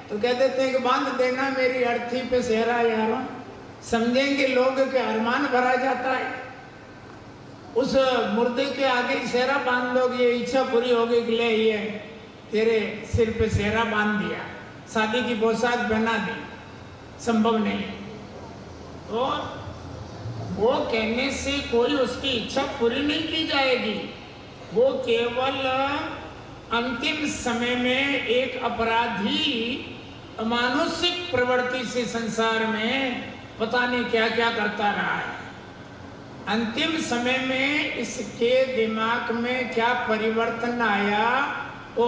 तो कह देते हैं कि बांध देना मेरी अर्थी पे सेहरा यारों, समझेंगे लोग कि अरमान भरा जाता है। उस मुर्दे के आगे सेहरा बांध दोगे, ये इच्छा पूरी होगी कि ले ये तेरे सिर पे सेहरा बांध दिया, शादी की पोशाक पहना दी, संभव नहीं। तो वो कहने से कोई उसकी इच्छा पूरी नहीं की जाएगी। वो केवल अंतिम समय में एक अपराधी मानसिक प्रवृत्ति से संसार में पता नहीं क्या क्या करता रहा है। अंतिम समय में इसके दिमाग में क्या परिवर्तन आया, तो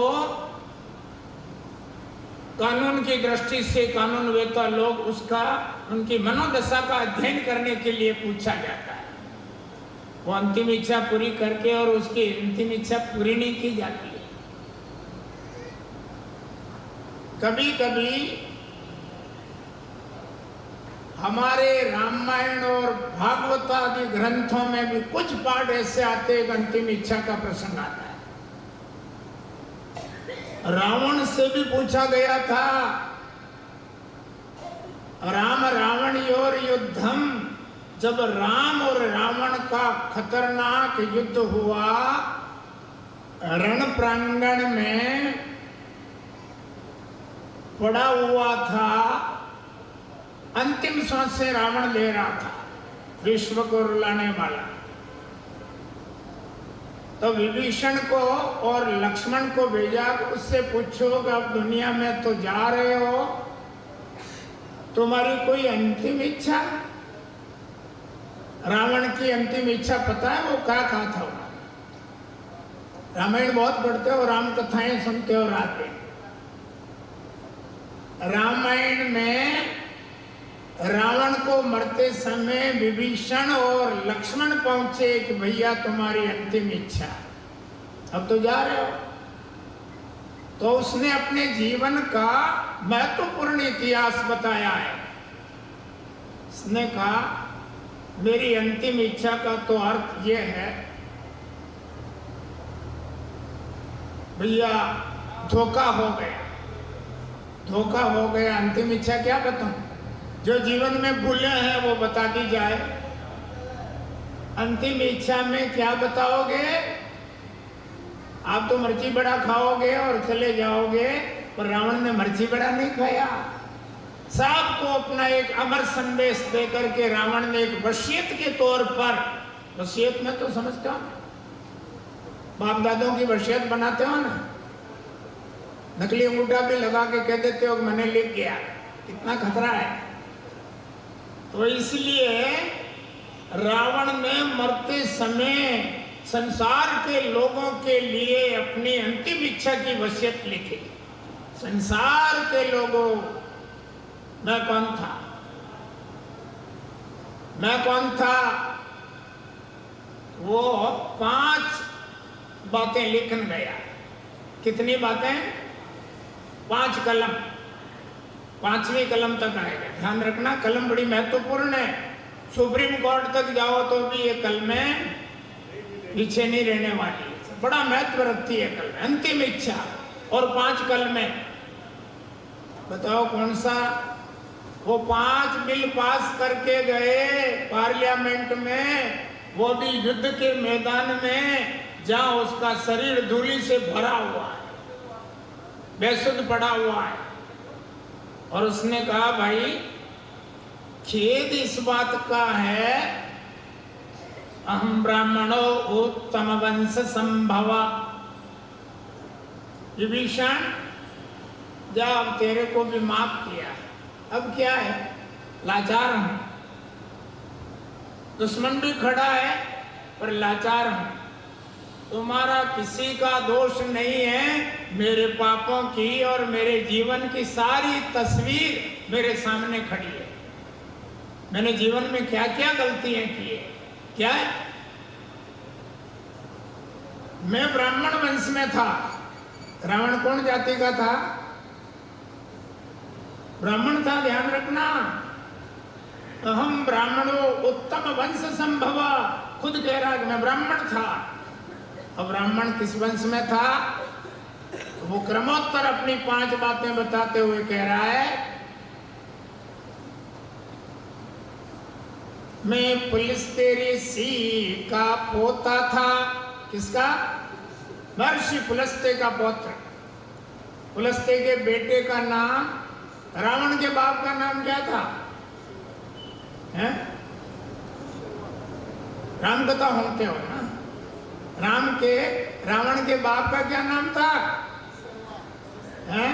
कानून की दृष्टि से कानूनवेत्ता लोग उसका, उनकी मनोदशा का अध्ययन करने के लिए पूछा जाता है। वो अंतिम इच्छा पूरी करके और उसकी अंतिम इच्छा पूरी नहीं की जाती है। कभी कभी हमारे रामायण और भागवत आदि ग्रंथों में भी कुछ पाठ ऐसे आते हैं, अंतिम इच्छा का प्रसंग आता है। रावण से भी पूछा गया था, राम रावण योर युद्धम, जब राम और रावण का खतरनाक युद्ध हुआ रण प्रांगण में पड़ा हुआ था, अंतिम सांस से रावण ले रहा था, विश्व को रुलाने वाला। तो विभीषण को और लक्ष्मण को भेजा, उससे पूछो कि अब दुनिया में तो जा रहे हो, तुम्हारी कोई अंतिम इच्छा? रावण की अंतिम इच्छा पता है वो क्या कहा था? रामायण बहुत पढ़ते हो, राम कथाएं सुनते हो रात में। रामायण में रावण को मरते समय विभीषण और लक्ष्मण पहुंचे कि भैया तुम्हारी अंतिम इच्छा, अब तो जा रहे हो। तो उसने अपने जीवन का महत्वपूर्ण इतिहास बताया है। उसने कहा मेरी अंतिम इच्छा का तो अर्थ यह है भैया धोखा हो गया, धोखा हो गया। अंतिम इच्छा क्या बताऊं? जो जीवन में भूले हैं वो बता दी जाए। अंतिम इच्छा में क्या बताओगे? आप तो मिर्ची बड़ा खाओगे और चले जाओगे, पर रावण ने मिर्ची बड़ा नहीं खाया। सबको अपना एक अमर संदेश देकर के रावण ने एक वसीयत के तौर पर, वसीयत में तो समझते हो, बाप दादों की वसीयत बनाते हो ना, नकली अंगूठा भी लगा के कह देते हो कि मैंने लिख गया, कितना खतरा है। तो इसलिए रावण ने मरते समय संसार के लोगों के लिए अपनी अंतिम इच्छा की वसीयत लिखी। संसार के लोगों, मैं कौन था? मैं कौन था? वो 5 बातें लिखन गया। कितनी बातें? 5 कलम, 5वीं कलम तक आएगा। ध्यान रखना, कलम बड़ी महत्वपूर्ण है। सुप्रीम कोर्ट तक जाओ तो भी ये कलमें पीछे नहीं रहने वाली, बड़ा महत्व रखती है कलम। अंतिम इच्छा और 5 कलमें, बताओ कौन सा? वो 5 बिल पास करके गए पार्लियामेंट में, वो भी युद्ध के मैदान में, जहां उसका शरीर धूली से भरा हुआ है, बेसुध पड़ा हुआ है। और उसने कहा भाई खेद इस बात का है, अहम ब्राह्मणो उत्तम वंश संभवा। विभीषण जा, अब तेरे को भी माफ किया, अब क्या है? लाचार हूं, दुश्मन भी खड़ा है पर लाचार हूं। तुम्हारा किसी का दोष नहीं है, मेरे पापों की और मेरे जीवन की सारी तस्वीर मेरे सामने खड़ी है। मैंने जीवन में क्या क्या गलतियां की है, क्या है? मैं ब्राह्मण वंश में था। रावण कौन जाति का था? ब्राह्मण था, ध्यान रखना। अहम ब्राह्मणो उत्तम वंश संभवा, खुद कह रहा कि मैं ब्राह्मण था। अब ब्राह्मण किस वंश में था? वो क्रमोत्तर अपनी 5 बातें बताते हुए कह रहा है, मैं पुलस्त्य ऋषि का पोता था। किसका? महर्षि पुलस्त्य का पौत्र। पुलस्त्य के बेटे का नाम, रावण के बाप का नाम क्या था? हैं? राम कथा होते हो ना। रावण के बाप का क्या नाम था? हैं?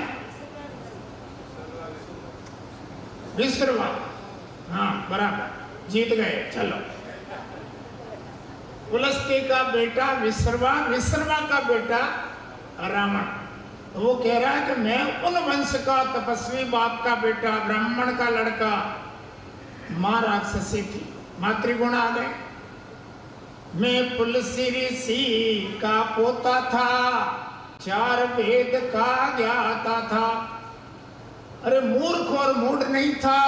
विश्रवा। हाँ बराबर, जीत गए। चलो, पुलस्त्य का बेटा विश्रवा, विश्रवा का बेटा रावण। वो कह रहा है कि मैं उन वंश का तपस्वी बाप का बेटा, ब्राह्मण का लड़का, मां राक्षसी थी, मातृगुण आ गए। मैं पुलस्त्य ऋषि का पोता था, 4 वेद का ज्ञाता था। अरे मूर्ख और मूढ़ नहीं था,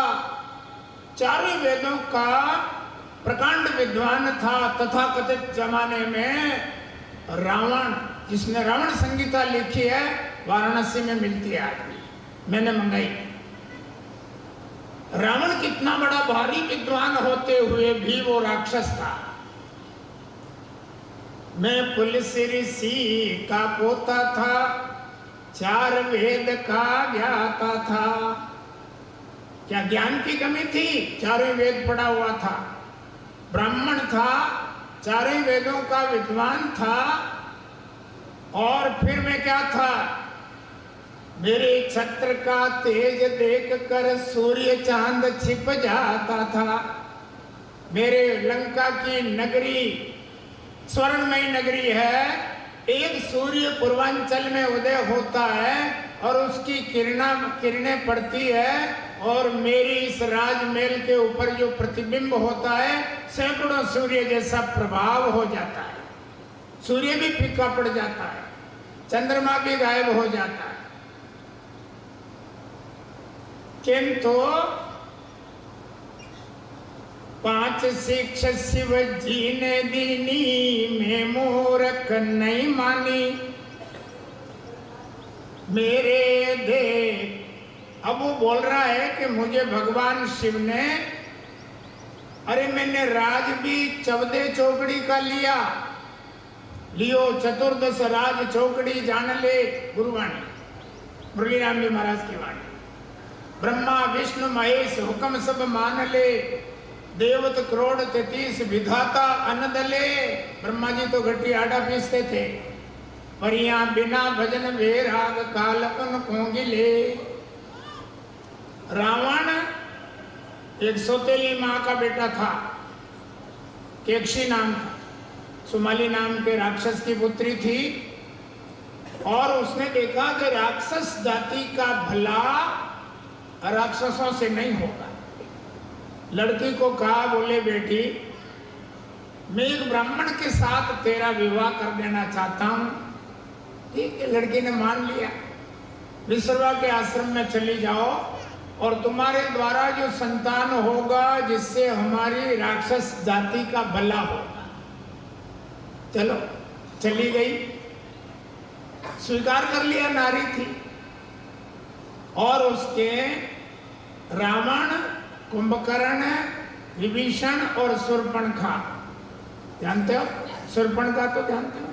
4 वेदों का प्रकांड विद्वान था। तथाकथित जमाने में रावण, जिसने रावण संगीता लिखी है, वाराणसी में मिलती है आज, मैंने मंगाई। रावण कितना बड़ा भारी विद्वान होते हुए भी वो राक्षस था। मैं पुलस्त्य ऋषि का पोता था, 4 वेद का ज्ञाता था। क्या ज्ञान की कमी थी? 4 वेद पढ़ा हुआ था, ब्राह्मण था, 4 वेदों का विद्वान था। और फिर मैं क्या था? मेरे छत्र का तेज देखकर सूर्य चांद छिप जाता था। मेरे लंका की नगरी स्वर्णमयी नगरी है, एक सूर्य पूर्वांचल में उदय होता है और उसकी किरणें पड़ती है, और मेरी इस राजमहल के ऊपर जो प्रतिबिंब होता है, सैकड़ों सूर्य जैसा प्रभाव हो जाता है। सूर्य भी फीका पड़ जाता है, चंद्रमा भी गायब हो जाता है। किंतु 5 शिक्षा शिव जी ने दीनी, मैं मूर्ख नहीं मानी। मेरे देख, अब वो बोल रहा है कि मुझे भगवान शिव ने, अरे मैंने राज भी 14 चौकड़ी का लिया, लियो 14 राज चौकड़ी जान ले। गुरुवाणी, मुरलीराम जी महाराज की वाणी। ब्रह्मा विष्णु महेश हुक्म सब मान ले, देवत करोड़ 33 विधाता अनदले। ब्रह्मा जी तो घटी आड़ा पीसते थे, पर यहाँ बिना भजन वैराग कालपन कोंगिले। रावण एक सौतेली माँ का बेटा था, केकशी नाम था, सुमाली नाम के राक्षस की पुत्री थी। और उसने देखा कि राक्षस जाति का भला राक्षसों से नहीं होगा। लड़की को कहा, बोले बेटी मैं एक ब्राह्मण के साथ तेरा विवाह कर देना चाहता हूं। ठीक है, लड़की ने मान लिया। विश्रवा के आश्रम में चली जाओ और तुम्हारे द्वारा जो संतान होगा जिससे हमारी राक्षस जाति का भला होगा। चलो, चली गई, स्वीकार कर लिया, नारी थी। और उसके रावण, कुंभकर्ण, विभीषण और शूर्पणखा, जानते हो शूर्पणखा? तो जानते हो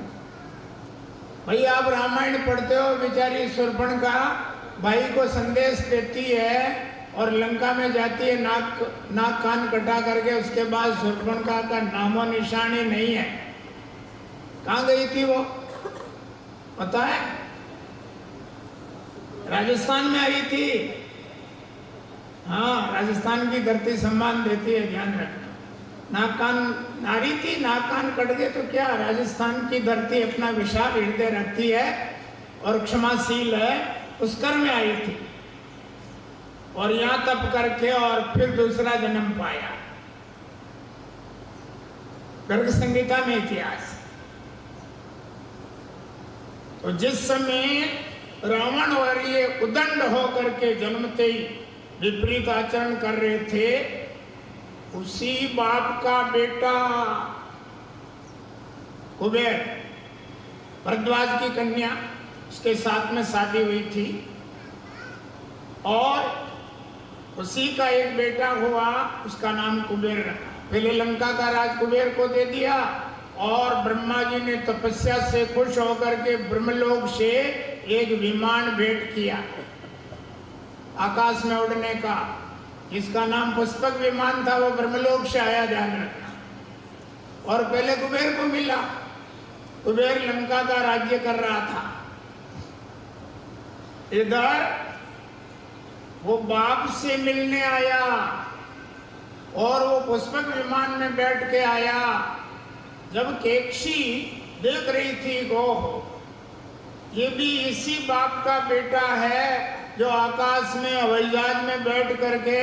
भाई, आप रामायण पढ़ते हो। बेचारी शूर्पणखा भाई को संदेश देती है और लंका में जाती है, नाक कान कटा करके। उसके बाद शूर्पणखा का नामो निशान ही नहीं है। कहाँ गई थी वो पता है? राजस्थान में आई थी। हाँ, राजस्थान की धरती सम्मान देती है, ध्यान रखना। नाक कान नारी थी, नाक कान कट गए तो क्या, राजस्थान की धरती अपना विशाल हृदय रखती है और क्षमाशील है। उस कर में आई थी और यहाँ तप करके और फिर दूसरा जन्म पाया। गर्ग संहिता में इतिहास। तो जिस समय रावण और ये उदंड होकर के जन्मते ही विपरीत आचरण कर रहे थे, उसी बाप का बेटा कुबेर, भरद्वाज की कन्या, उसके साथ में शादी हुई थी और उसी का एक बेटा हुआ, उसका नाम कुबेर रखा। पहले लंका का राज कुबेर को दे दिया और ब्रह्मा जी ने तपस्या से खुश होकर के ब्रह्मलोक से एक विमान भेंट किया आकाश में उड़ने का, जिसका नाम पुष्पक विमान था। वो ब्रह्मलोक से आया, ध्यान रखना। और पहले कुबेर को मिला। कुबेर लंका का राज्य कर रहा था। इधर वो बाप से मिलने आया और वो पुष्पक विमान में बैठ के आया। जब केकशी देख रही थी गो, ये भी इसी बाप का बेटा है जो आकाश में हवाई जहाज में बैठ करके,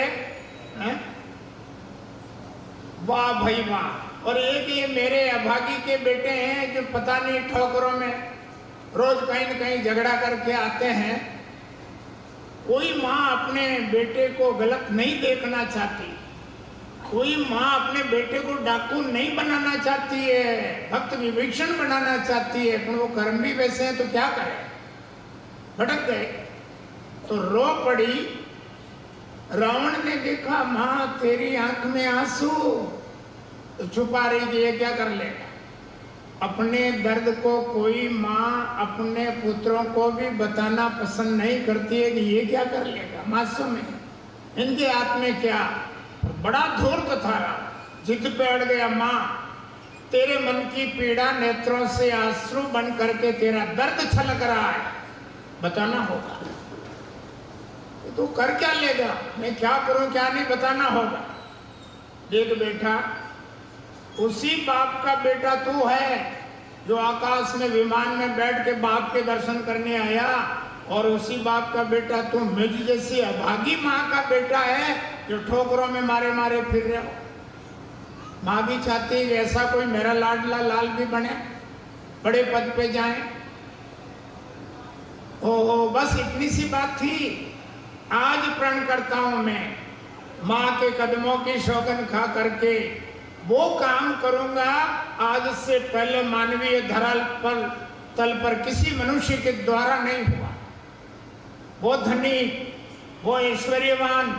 वाह भाई वाह। और एक ये मेरे अभागी के बेटे हैं जो पता नहीं ठोकरों में रोज कहीं न कहीं झगड़ा करके आते हैं। कोई माँ अपने बेटे को गलत नहीं देखना चाहती, कोई माँ अपने बेटे को डाकू नहीं बनाना चाहती है, भक्त विभीषण बनाना चाहती है, पर वो कर्म भी वैसे हैं तो क्या करें, भटक गए तो रो पड़ी। रावण ने देखा माँ तेरी आंख में आंसू, तो छुपा रही कि ये क्या कर लेगा। अपने दर्द को कोई माँ अपने पुत्रों को भी बताना पसंद नहीं करती है कि ये क्या कर लेगा, मासूम है, इनके हाथ में क्या। बड़ा धूर्त था रावण, जिद पे अड़ गया। माँ तेरे मन की पीड़ा नेत्रों से आंसू बन करके तेरा दर्द छलक रहा है, बताना होगा। तू कर क्या लेगा, मैं क्या करूं क्या नहीं, बताना होगा। देख बेटा, उसी बाप का बेटा तू है जो आकाश में विमान में बैठ के बाप के दर्शन करने आया, और उसी बाप का बेटा तू मुझ जैसी अभागी माँ का बेटा है जो ठोकरों में मारे मारे फिर रहे हो। माँ भी चाहती है ऐसा कोई मेरा लाडला लाल भी बने, बड़े पद पे जाए। ओ बस इतनी सी बात थी। आज प्रण करता हूं मैं, माँ के कदमों की शौकन खा करके वो काम करूंगा आज से पहले मानवीय धराल पर तल पर किसी मनुष्य के द्वारा नहीं हुआ। वो धनी, वो ऐश्वर्यवान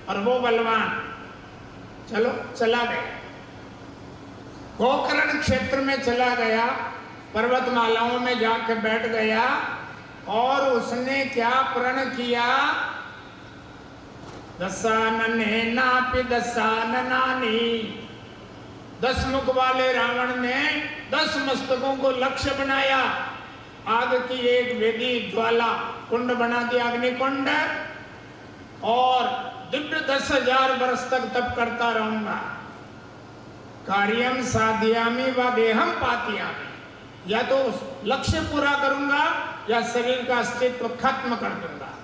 और वो बलवान। चलो चला गया, गोकर्ण क्षेत्र में चला गया, पर्वतमालाओं में जाकर बैठ गया और उसने क्या प्रण किया, दशानने नापि दशाननानि। 10 मुख वाले रावण ने 10 मस्तकों को लक्ष्य बनाया। आग की एक वेदी ज्वाला कुंड बना दिया, अग्निकुंड, और दिव्य 10,000 वर्ष तक तप करता रहूंगा। कार्यम साधयामि व देहम पातियामि, या तो लक्ष्य पूरा करूंगा या शरीर का अस्तित्व खत्म कर दूंगा।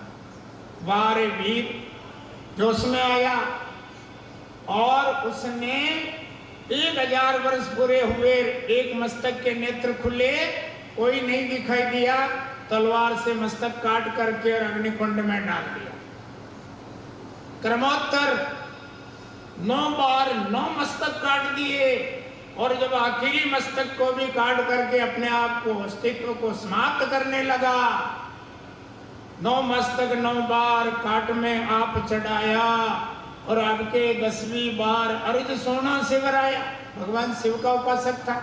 वारे वीर जो उसमें आया और उसने 1000 वर्ष पूरे हुए, एक मस्तक के नेत्र खुले, कोई नहीं दिखाई दिया, तलवार से मस्तक काट करके और अग्निकुंड में डाल दिया। क्रमोत्तर 9 बार 9 मस्तक काट दिए, और जब आखिरी मस्तक को भी काट करके अपने आप को, अस्तित्व को समाप्त करने लगा, 9 मस्तक 9 बार काट में आप चढ़ाया और आपके 10वीं बार अर्ज सोना शिवर आया। भगवान शिव का उपासक था।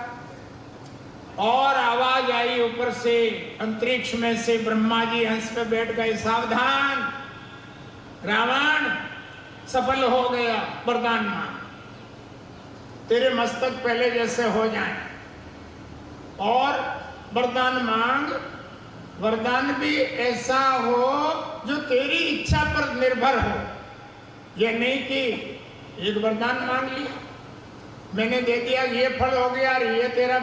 और आवाज आई ऊपर से, अंतरिक्ष में से ब्रह्मा जी हंस पे बैठ गए, सावधान रावण सफल हो गया, वरदान मांग, तेरे मस्तक पहले जैसे हो जाएं, और वरदान मांग। वरदान भी ऐसा हो जो तेरी इच्छा पर निर्भर हो। यह नहीं कि एक वरदान मांग लिया, मैंने दे दिया, ये फल हो गया और ये तेरा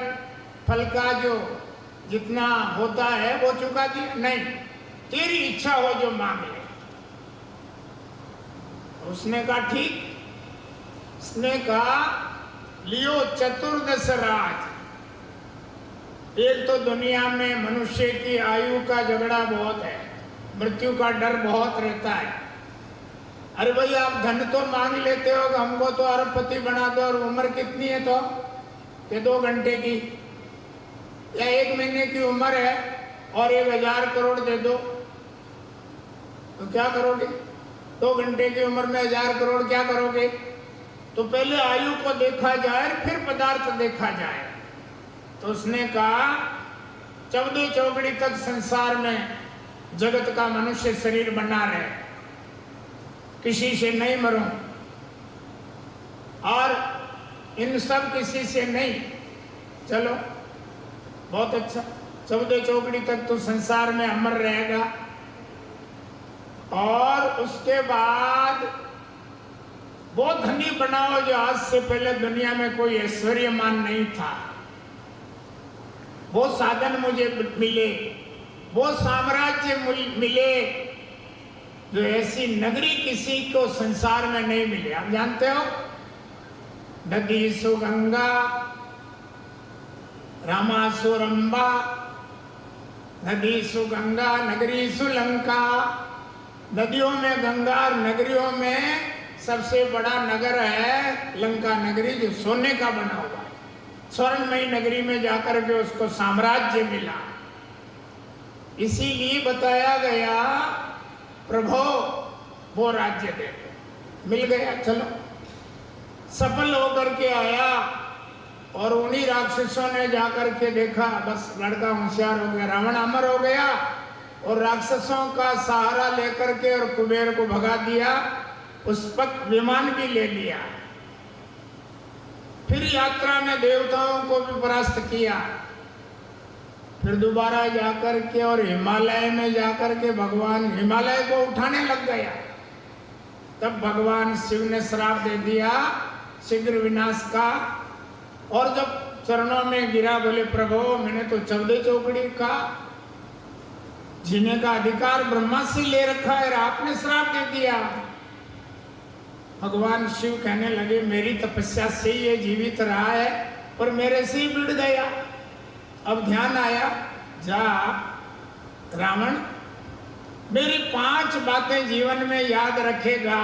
फल का जो जितना होता है वो चुका दिया। नहीं, तेरी इच्छा हो जो मांग ले। उसने कहा ठीक। उसने कहा लियो 14 राज। एक तो दुनिया में मनुष्य की आयु का झगड़ा बहुत है, मृत्यु का डर बहुत रहता है। अरे भाई आप धन तो मांग लेते हो, हमको तो अरबपति बना दो, और उम्र कितनी है तो कि 2 घंटे की या 1 महीने की उम्र है, और 1000 करोड़ दे दो तो क्या करोगे? 2 घंटे की उम्र में 1000 करोड़ क्या करोगे? तो पहले आयु को देखा जाए फिर पदार्थ देखा जाए। तो उसने कहा 14 चौकड़ी तक संसार में जगत का मनुष्य शरीर बना रहे, किसी से नहीं मरूं, और इन सब किसी से नहीं। चलो बहुत अच्छा, 14 चौकड़ी तक तो संसार में अमर रहेगा, और उसके बाद वो धनी बनाओ जो आज से पहले दुनिया में कोई ऐश्वर्यमान नहीं था। वो साधन मुझे मिले, वो साम्राज्य मिले जो ऐसी नगरी किसी को संसार में नहीं मिले। आप जानते हो, नदी सु गंगा रामासु रंबा, नदी सु गंगा नगरी सु लंका। नदियों में गंगा और नगरियों में सबसे बड़ा नगर है लंका नगरी, जो सोने का बना हुआ है। स्वर्णमयी नगरी में जाकर के उसको साम्राज्य मिला। इसीलिए बताया गया प्रभो वो राज्य दे दो। मिल गया, चलो सफल होकर के आया। और उन्हीं राक्षसों ने जाकर के देखा, बस लड़का होशियार हो गया, रावण अमर हो गया, और राक्षसों का सहारा लेकर के और कुबेर को भगा दिया। उस पर विमान भी ले लिया। फिर यात्रा में देवताओं को भी परास्त किया। फिर दोबारा जाकर के और हिमालय में जाकर के भगवान हिमालय को उठाने लग गया। तब भगवान शिव ने श्राप दे दिया शीघ्र विनाश का। और जब चरणों में गिरा, बोले प्रभु मैंने तो 14 चौकड़ी का जीने का अधिकार ब्रह्मा से ले रखा है, आपने श्राप दे दिया। भगवान शिव कहने लगे मेरी तपस्या से ये जीवित रहा है, और मेरे से ही बिड़ गया। अब ध्यान आया, जा रावण मेरी 5 बातें जीवन में याद रखेगा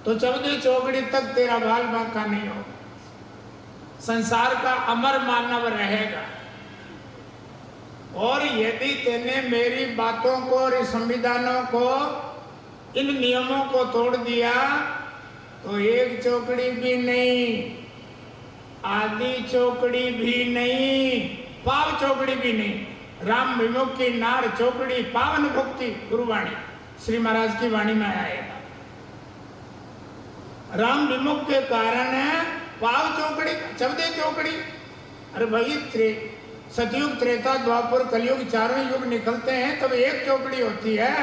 तो 14 चौकड़ी तक तेरा बाल बांका नहीं होगा, संसार का अमर मानव रहेगा। और यदि तेने मेरी बातों को और संविधानों को, इन नियमों को तोड़ दिया तो 1 चौकड़ी भी नहीं, आधी चौकड़ी भी नहीं, पाव चौकड़ी भी नहीं, राम विमुख की नार चौकड़ी पावन भुक्ति। गुरुवाणी श्री महाराज की वाणी में आएगा। राम विमुख के कारण पाव चौकड़ी 14 चौकड़ी। अरे भाई सतयुग त्रेता द्वापर कलयुग चारों युग निकलते हैं तब 1 चौकड़ी होती है।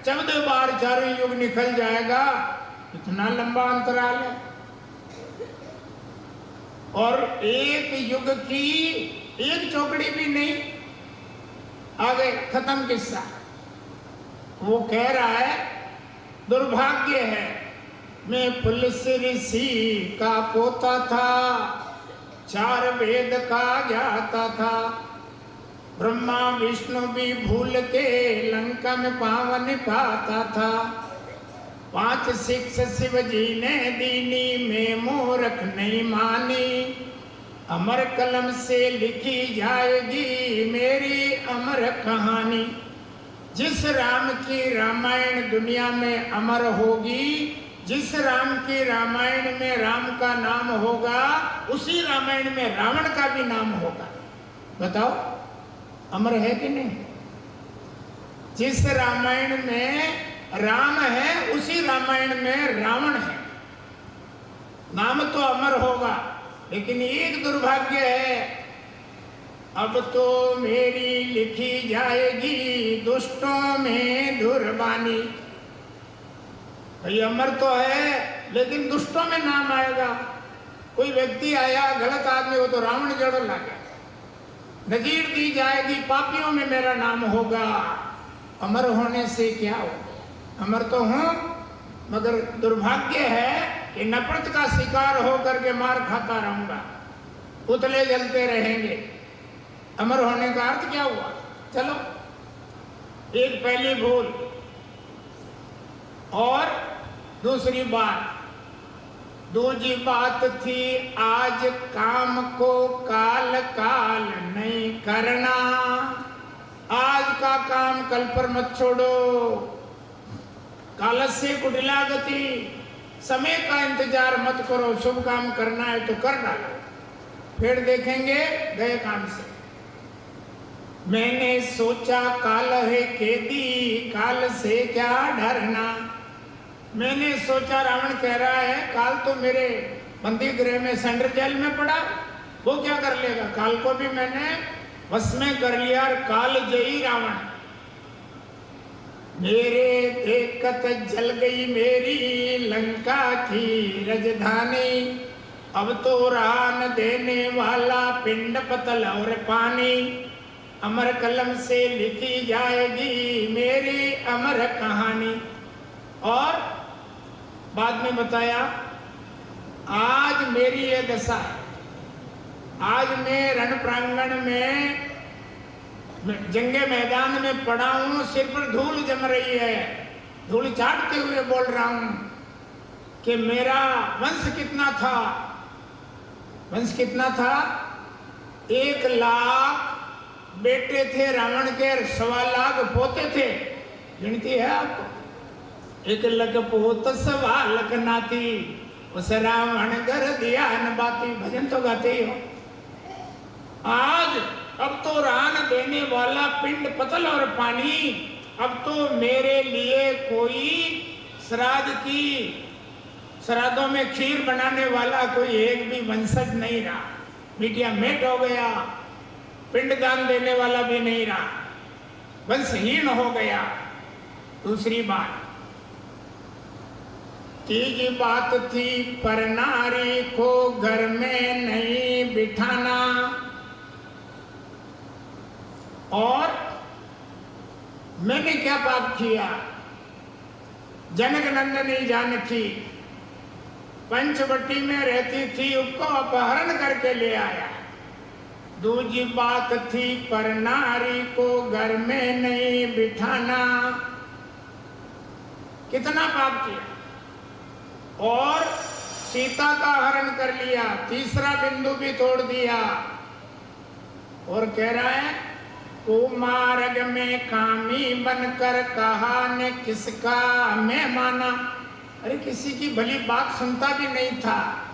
14 बार चारों युग निकल जाएगा, इतना लंबा अंतराल है। और 1 युग की 1 चौकड़ी भी नहीं। आगे खत्म किस्सा। वो कह रहा है दुर्भाग्य है मैं पुलिस ऋषि का पोता था, 4 वेद का ज्ञाता था, ब्रह्मा विष्णु भी भूल के लंका में पावन पाता था। 5 शिक्षा शिव जी ने दीनी में मूर्ख नहीं मानी, अमर कलम से लिखी जाएगी मेरी अमर कहानी। जिस राम की रामायण दुनिया में अमर होगी, जिस राम की रामायण में राम का नाम होगा, उसी रामायण में रावण का भी नाम होगा। बताओ अमर है कि नहीं? जिस रामायण में राम है उसी रामायण में रावण है। नाम तो अमर होगा, लेकिन एक दुर्भाग्य है, अब तो मेरी लिखी जाएगी दुष्टों में दुर्बानी। भाई अमर तो है लेकिन दुष्टों में नाम आएगा। कोई व्यक्ति आया गलत आदमी हो तो रावण जड़ लगा, नजीर दी जाएगी पापियों में मेरा नाम होगा। अमर होने से क्या होगा? अमर तो हूं, मगर दुर्भाग्य है कि नफरत का शिकार होकर के मार खाता रहूंगा, उतले जलते रहेंगे। अमर होने का अर्थ क्या हुआ? चलो एक पहली भूल और दूसरी बात, दूजी बात थी आज काम को काल काल नहीं करना। आज का काम कल पर मत छोड़ो। कालस्य कुटिला गति, समय का इंतजार मत करो। शुभ काम करना है तो कर डालो, फिर देखेंगे गए काम से। मैंने सोचा काल है केदी, काल से क्या डरना। मैंने सोचा, रावण कह रहा है काल तो मेरे बंदी गृह में सेंट्रल जेल में पड़ा, वो क्या कर लेगा। काल को भी मैंने वश में कर लिया और काल जयी रावण। मेरे देखत जल गई मेरी लंका की राजधानी। अब तो रहा न देने वाला पिंड पतल और पानी। अमर कलम से लिखी जाएगी मेरी अमर कहानी। और बाद में बताया आज मेरी ये दशा है। आज मैं रण प्रांगण में जंगे मैदान में पड़ा हूं, सिर पर धूल जम रही है, धूल चाटते हुए बोल रहा हूं कि मेरा वंश कितना था। वंश कितना था? 1 लाख बेटे थे रावण के, 1.25 लाख पोते थे। गिनती है आपको? 1 लख पोत 1.25 लाख नाती, उस रावण कर दिया न बाती। भजन तो गाते ही हो। आज अब तो रान देने वाला पिंड पतल और पानी। अब तो मेरे लिए कोई श्राद्ध की, श्राद्धों में खीर बनाने वाला कोई एक भी वंशज नहीं रहा। मीडिया मेट हो गया, पिंडदान देने वाला भी नहीं रहा, वंशहीन हो गया। दूसरी बात, तीसरी बात थी पर नारी को घर में नहीं बिठाना। और मैंने क्या पाप किया? जनक नंदनी जानकी पंचवटी में रहती थी, उसको अपहरण करके ले आया। दूसरी बात थी पर नारी को घर में नहीं बिठाना। कितना पाप किया। और सीता का हरण कर लिया, तीसरा बिंदु भी तोड़ दिया। और कह रहा है कुमार्ग में कामी बनकर कहा ने किसका मैं माना। अरे किसी की भली बात सुनता भी नहीं था।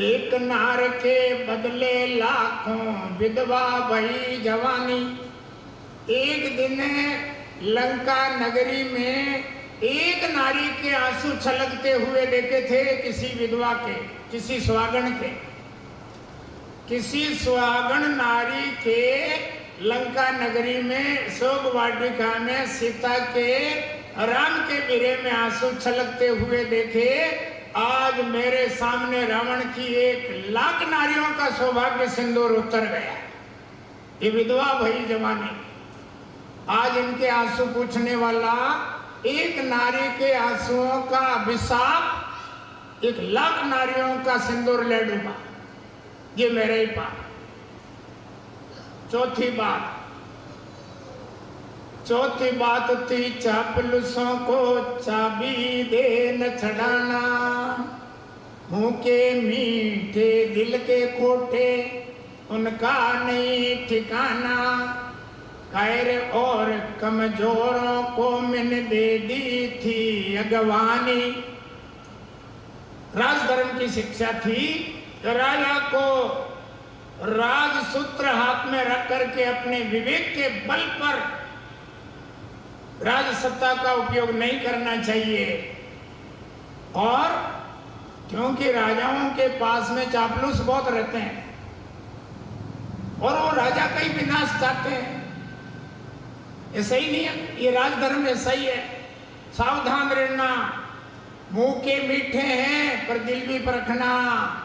एक नार के बदले लाखों विधवा भई जवानी। एक दिन लंका नगरी में एक नारी के आंसू छलकते हुए देखे थे, किसी विधवा के, किसी सुहागन के। किसी सुहागन नारी के लंका नगरी में शोक वाटिका में सीता के राम के विरह में आंसू छलकते हुए देखे। आज मेरे सामने रावण की 1 लाख नारियों का सौभाग्य सिंदूर उतर गया। ये विधवा भई जवानी। आज इनके आंसू पूछने वाला, एक नारी के आंसुओं का अभिशाप 1 लाख नारियों का सिंदूर ले डूबा। ये मेरे ही पाप। चौथी बात थी चापलूसों को चाबी दे न छड़ाना। मुंह के मीठे दिल के खोटे उनका नहीं ठिकाना। कायर और कमजोरों को मैंने दे दी थी अगवानी। राजधर्म की शिक्षा थी कि राजा को राजसूत्र हाथ में रख करके अपने विवेक के बल पर राजसत्ता का उपयोग नहीं करना चाहिए। और क्योंकि राजाओं के पास में चापलूस बहुत रहते हैं और वो राजा का ही विनाश चाहते हैं। ऐसा ही नहीं है, ये राजधर्म ऐसा ही है। सावधान रहना। मुंह के मीठे हैं पर दिल भी परखना।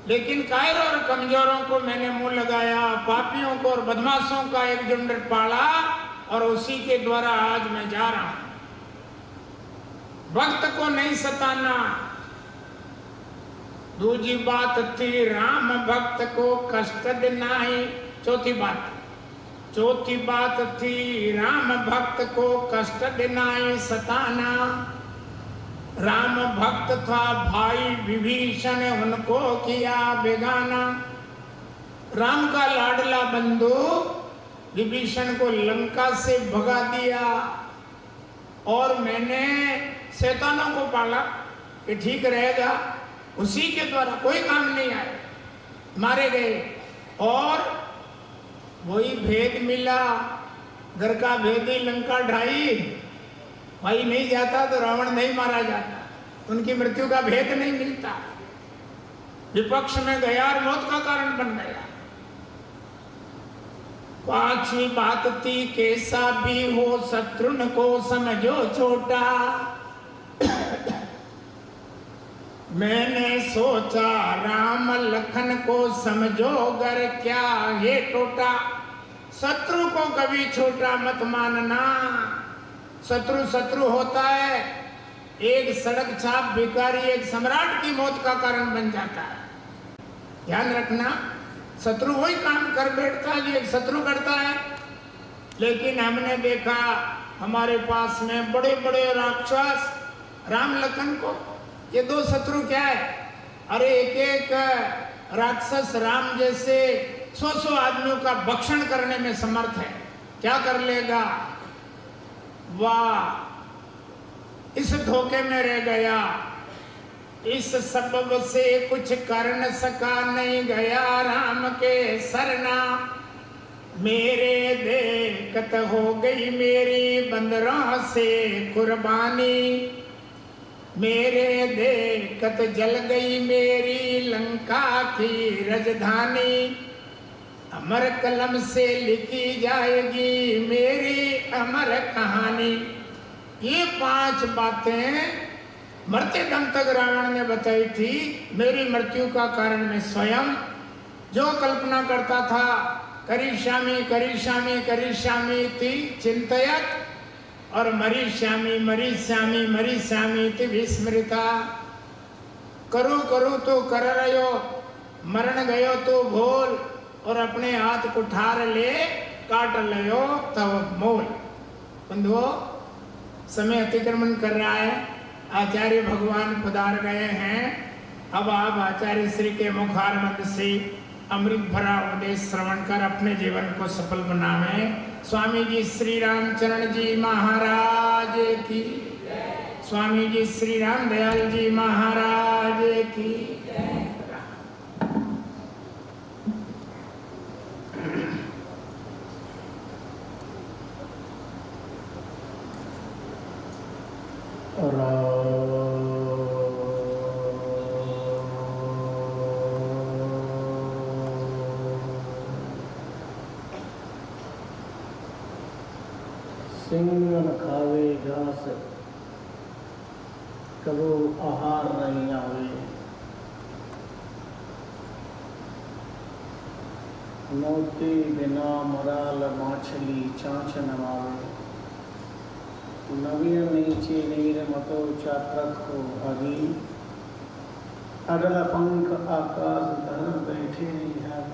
लेकिन कायर और कमजोरों को मैंने मुंह लगाया, पापियों को और बदमाशों का एक झुंड पाला और उसी के द्वारा आज मैं जा रहा हूं। भक्त को नहीं सताना। दूसरी बात थी राम भक्त को कष्ट देना ही। चौथी बात थी राम भक्त को कष्ट देना ही सताना। राम भक्त था भाई विभीषण, उनको किया बेगाना। राम का लाडला बंधु विभीषण को लंका से भगा दिया, और मैंने शैतानों को पाला कि ठीक रहेगा, उसी के द्वारा कोई काम नहीं आए, मारे गए। और वही भेद मिला, घर का भेद ही लंका ढाई। भाई नहीं जाता तो रावण नहीं मारा जाता, उनकी मृत्यु का भेद नहीं मिलता, विपक्ष में गया और मौत का कारण बन गया। पांचवी बात थी, कैसा भी हो शत्रुन को समझो छोटा। मैंने सोचा राम लखन को समझो गर, क्या ये टोटा। शत्रु को कभी छोटा मत मानना, शत्रु शत्रु होता है। एक सड़क छाप भिखारी एक सम्राट की मौत का कारण बन जाता है। ध्यान रखना, शत्रु वही काम कर बैठता है जो एक शत्रु करता है। लेकिन हमने देखा हमारे पास में बड़े बड़े राक्षस राम लखन को, ये दो शत्रु क्या है? अरे एक एक राक्षस राम जैसे 100 आदमियों का भक्षण करने में समर्थ है। क्या कर लेगा? वाह, इस धोखे में रह गया, इस सबब से कुछ कर न सका, नहीं गया राम के सरना। मेरे देखत हो गई मेरी बंदरों से कुर्बानी, मेरे देखत जल गई मेरी लंका की राजधानी। अमर कलम से लिखी जाएगी मेरी अमर कहानी। ये 5 बातें मरते दम तक रावण ने बताई थी। मेरी मृत्यु का कारण मैं स्वयं जो कल्पना करता था, करिष्यामि करिष्यामि करिष्यामि इति चिंतयत, और मरिष्यामि मरिष्यामि मरिष्यामि इति विस्मृता। करूँ करूँ तो कर रहो, मरण गयो तो भूल, और अपने हाथ कुठार ले काट लियो तब मोल। बंधुओं, समय अतिक्रमण कर रहा है, आचार्य भगवान पधार गए हैं। अब आप आचार्य श्री के मुखारविंद से अमृत भरा उपदेश श्रवण कर अपने जीवन को सफल बनावें। स्वामी जी श्री रामचरण जी महाराज की, स्वामी जी श्री राम दयाल जी महाराज की। सिंह न खावे घास, कबो आहार नहीं आवे। मोती बिना मराल माछली चाँच न मावे। नवीन नीचे नीर मतो चातक को भागी, अडल पंख आकाश धर बैठे निहार।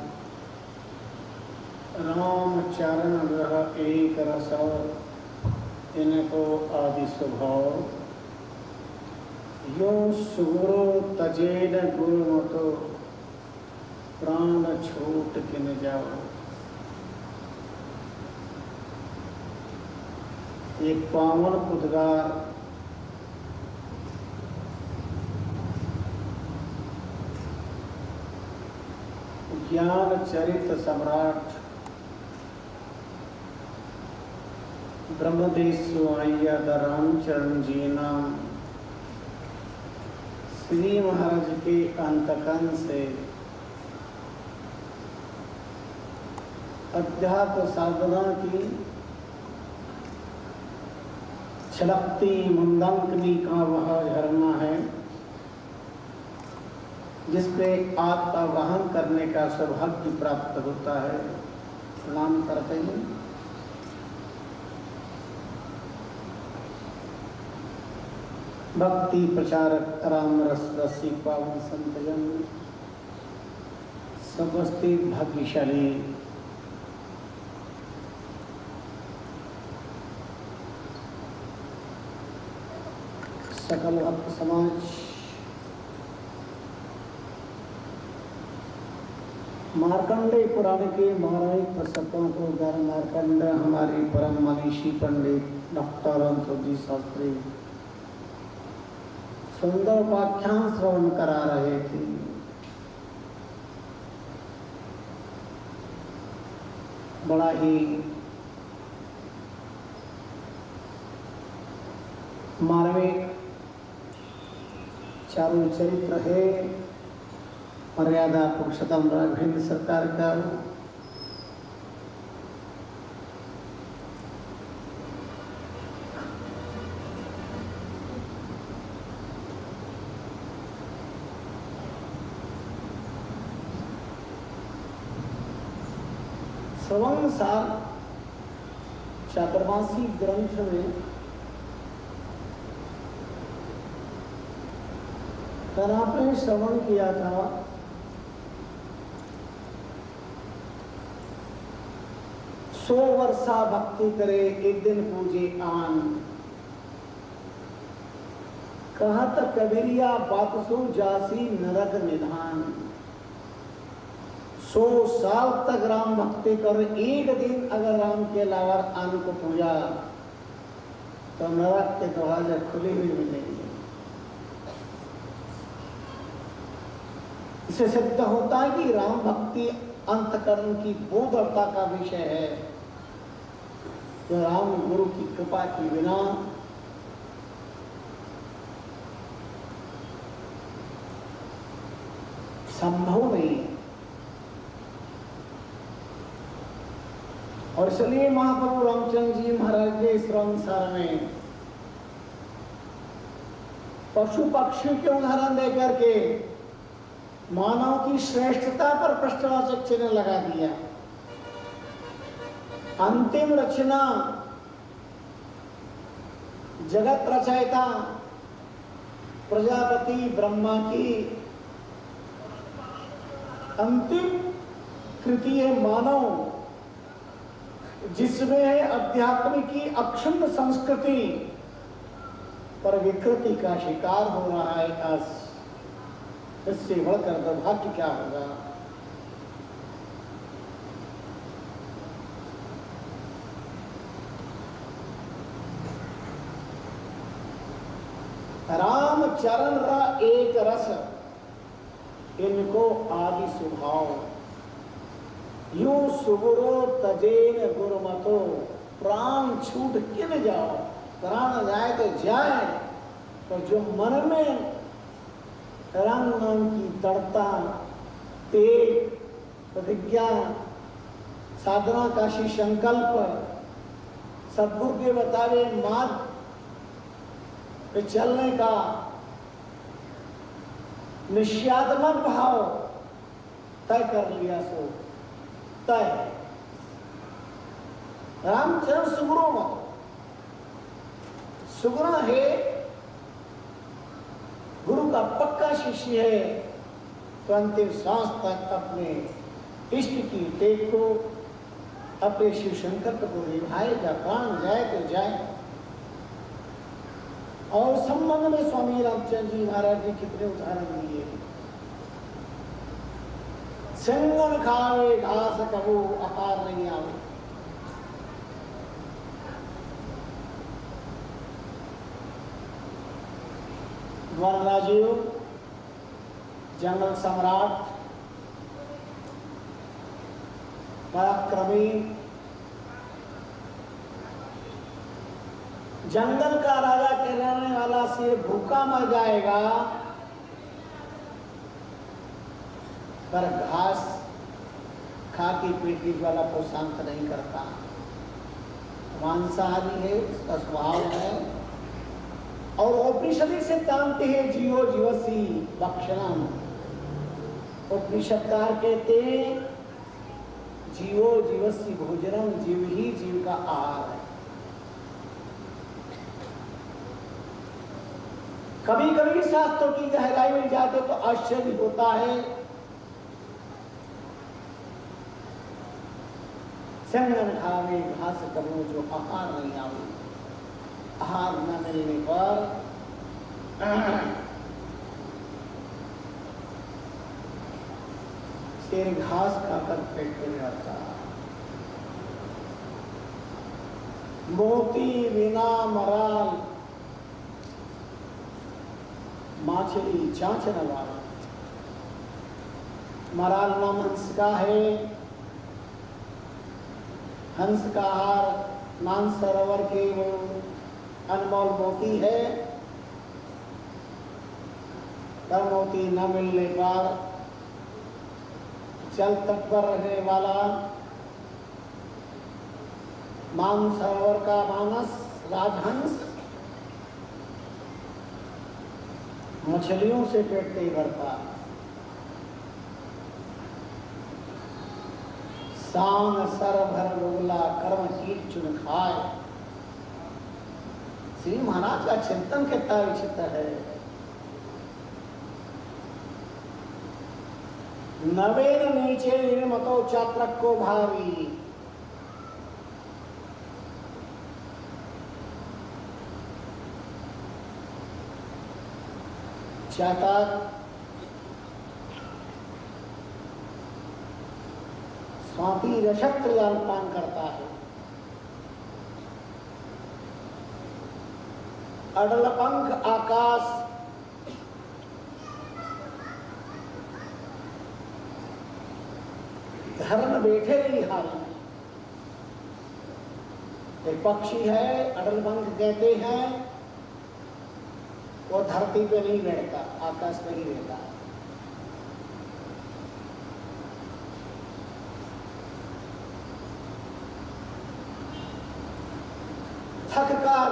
राम चरण रह एक रसौ, इनको आदि स्वभाव। यो सुगुरु तजेन गुरुमतो, प्राण छूट किन जाओ। एक पावन उद्गार ज्ञान चरित सम्राट ब्रह्मदेव रामचरण जी नाम श्री महाराज के अंतकन से अध्यात्म साधना की छलकती मुंदांकनी का वह झरना है जिसपे आत्मावाहन करने का सौभाग्य प्राप्त होता है। प्रणाम करते हैं। भक्ति प्रचारक राम रस रसिक पावन संतजन समस्ती भाग्यशाली सकल भक्त समाज, मार्कंडेय पुराण के पौराणिक पुस्तकों को ज्ञान मार्कंड हमारे परम मनीषी पंडित डॉक्टर अंशुजी शास्त्री सुंदर उपाख्यान श्रवण करा रहे थे। बड़ा ही मार्मिक चारों चरित्र है। मर्यादा पुरुषोत्तम राघवेंद्र सरकार का श्रवण सार चातुर्मासी ग्रंथ में कल आपने श्रवण किया था 100 वर्षा भक्ति करे एक दिन पूजे आन। कहत कबीरिया बात सो जासी नरक निधान। 100 साल तक राम भक्ति कर एक दिन अगर राम के अलावा आन को पूजा तो नरक के दरवाजे खुले हुए मिलेंगे। इससे सिद्ध होता है कि राम भक्ति अंतकरण की बोधता का विषय है, जो राम गुरु की कृपा के बिना संभव नहीं है। और इसलिए महाप्रभु रामचंद्र जी महाराज के इस संसार में पशु पक्षी के उदाहरण देकर के मानव की श्रेष्ठता पर प्रश्नवाचक चिन्ह लगा दिया। अंतिम रचना जगत रचयिता प्रजापति ब्रह्मा की अंतिम कृति है मानव, जिसमें है अध्यात्म की अक्षुण्ण संस्कृति पर विकृति का शिकार हो रहा है। आज इससे बढ़कर दुर्भाग्य क्या होगा। राम चरण रा एक रस इनको आदि स्वभाव। यूं सुगुरो तजेन गुरुमतो प्राण छूट किन जाओ। प्राण जाए तो जाए, तो जो मन में राम नाम की दृढ़ता, तेज, प्रतिज्ञा, साधना का शी संकल्प, सद्गुरु के बतावे मार्ग पे चलने का निश्चयात्मक भाव तय कर लिया, सो तय रामचंद्र सुगुरु मत। सुगुरु है गुरु का पक्का शिष्य है, तो अंतिम सांस तक अपने इष्ट की टेक को, अपने शिव संकल्प को निभाएगा। प्राण जाए तो जाए। और संबंध में स्वामी रामचंद्र जी महाराज ने कितने उदाहरण दिए। सिंगन खावे घास कबो आहार नहीं आवे। वनराजीव, जंगल सम्राट, पराक्रमी, जंगल का राजा कहलाने वाला से भूखा मर जाएगा, पर घास खा के पेट की ज्वाला को शांत नहीं करता। मांसाहारी है, उसका स्वभाव है। और उपनिषद सिद्धांत है जीवो जीवसी भक्षणम। उपनिषदकार कहते हैं जीवो जीवसी भोजनम, जीव ही जीव का आहार है। कभी कभी शास्त्रों की गहराई में जाते तो आश्चर्य होता है। संगन खावे घास करो जो आहार नहीं आवे। आहार न मिलने पर शेर घास खाकर पेट में रहता, मोती बिना मराल, माछली चांचने वाला। मराल नाम हंस का है, हंस का आहार मानसरोवर के वो अनमोल मोती है, पर मोती न मिलने पर जल तट पर रहने वाला मानसरोवर का मानस राजहंस मछलियों से पेट नहीं भरता। सांग सर भर डोगला कर्म कीट चुन खाए। श्री महाराज का चिंतन कितना विचित्र है। नवेन नीचे निर्मतो चात्रक को भावी, चातक स्वाति रसक्त जलपान करता है। अडल पंख आकाश धर्म बैठे रही हाल में। एक पक्षी है, अडल पंख कहते हैं, वो धरती पे नहीं बैठता, आकाश में ही रहता। थककर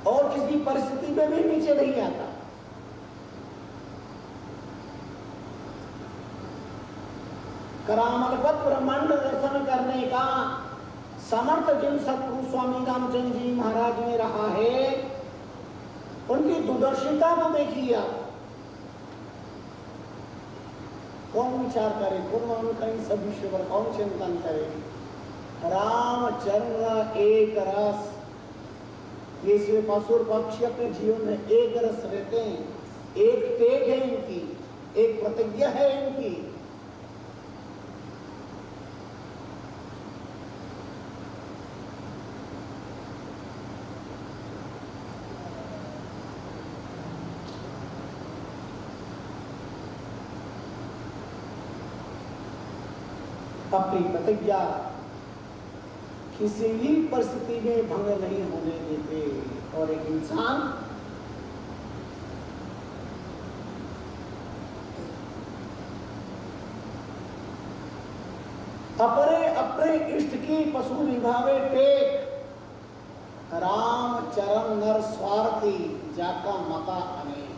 और किसी परिस्थिति में भी नीचे नहीं आता। करामलपत ब्रह्मांड दर्शन करने का समर्थ जिन सतगुरु स्वामी रामचंद्र जी महाराज में रहा है, उनकी दूरदर्शिता को देखिए आप। कौन विचार करे, कौन मान करें, सब विषय पर कौन चिंतन करे। रामचंद्र एक रस, ये पशु पक्षी अपने जीवन में एक रस रहते हैं, एक टेक है इनकी, एक प्रतिज्ञा है इनकी। अपनी प्रतिज्ञा किसी भी परिस्थिति में भंग नहीं होने देते। और एक इंसान अपने अपने इष्ट की पशु निभावे टेक, राम चरण नर स्वार्थी जाका मता अनेक।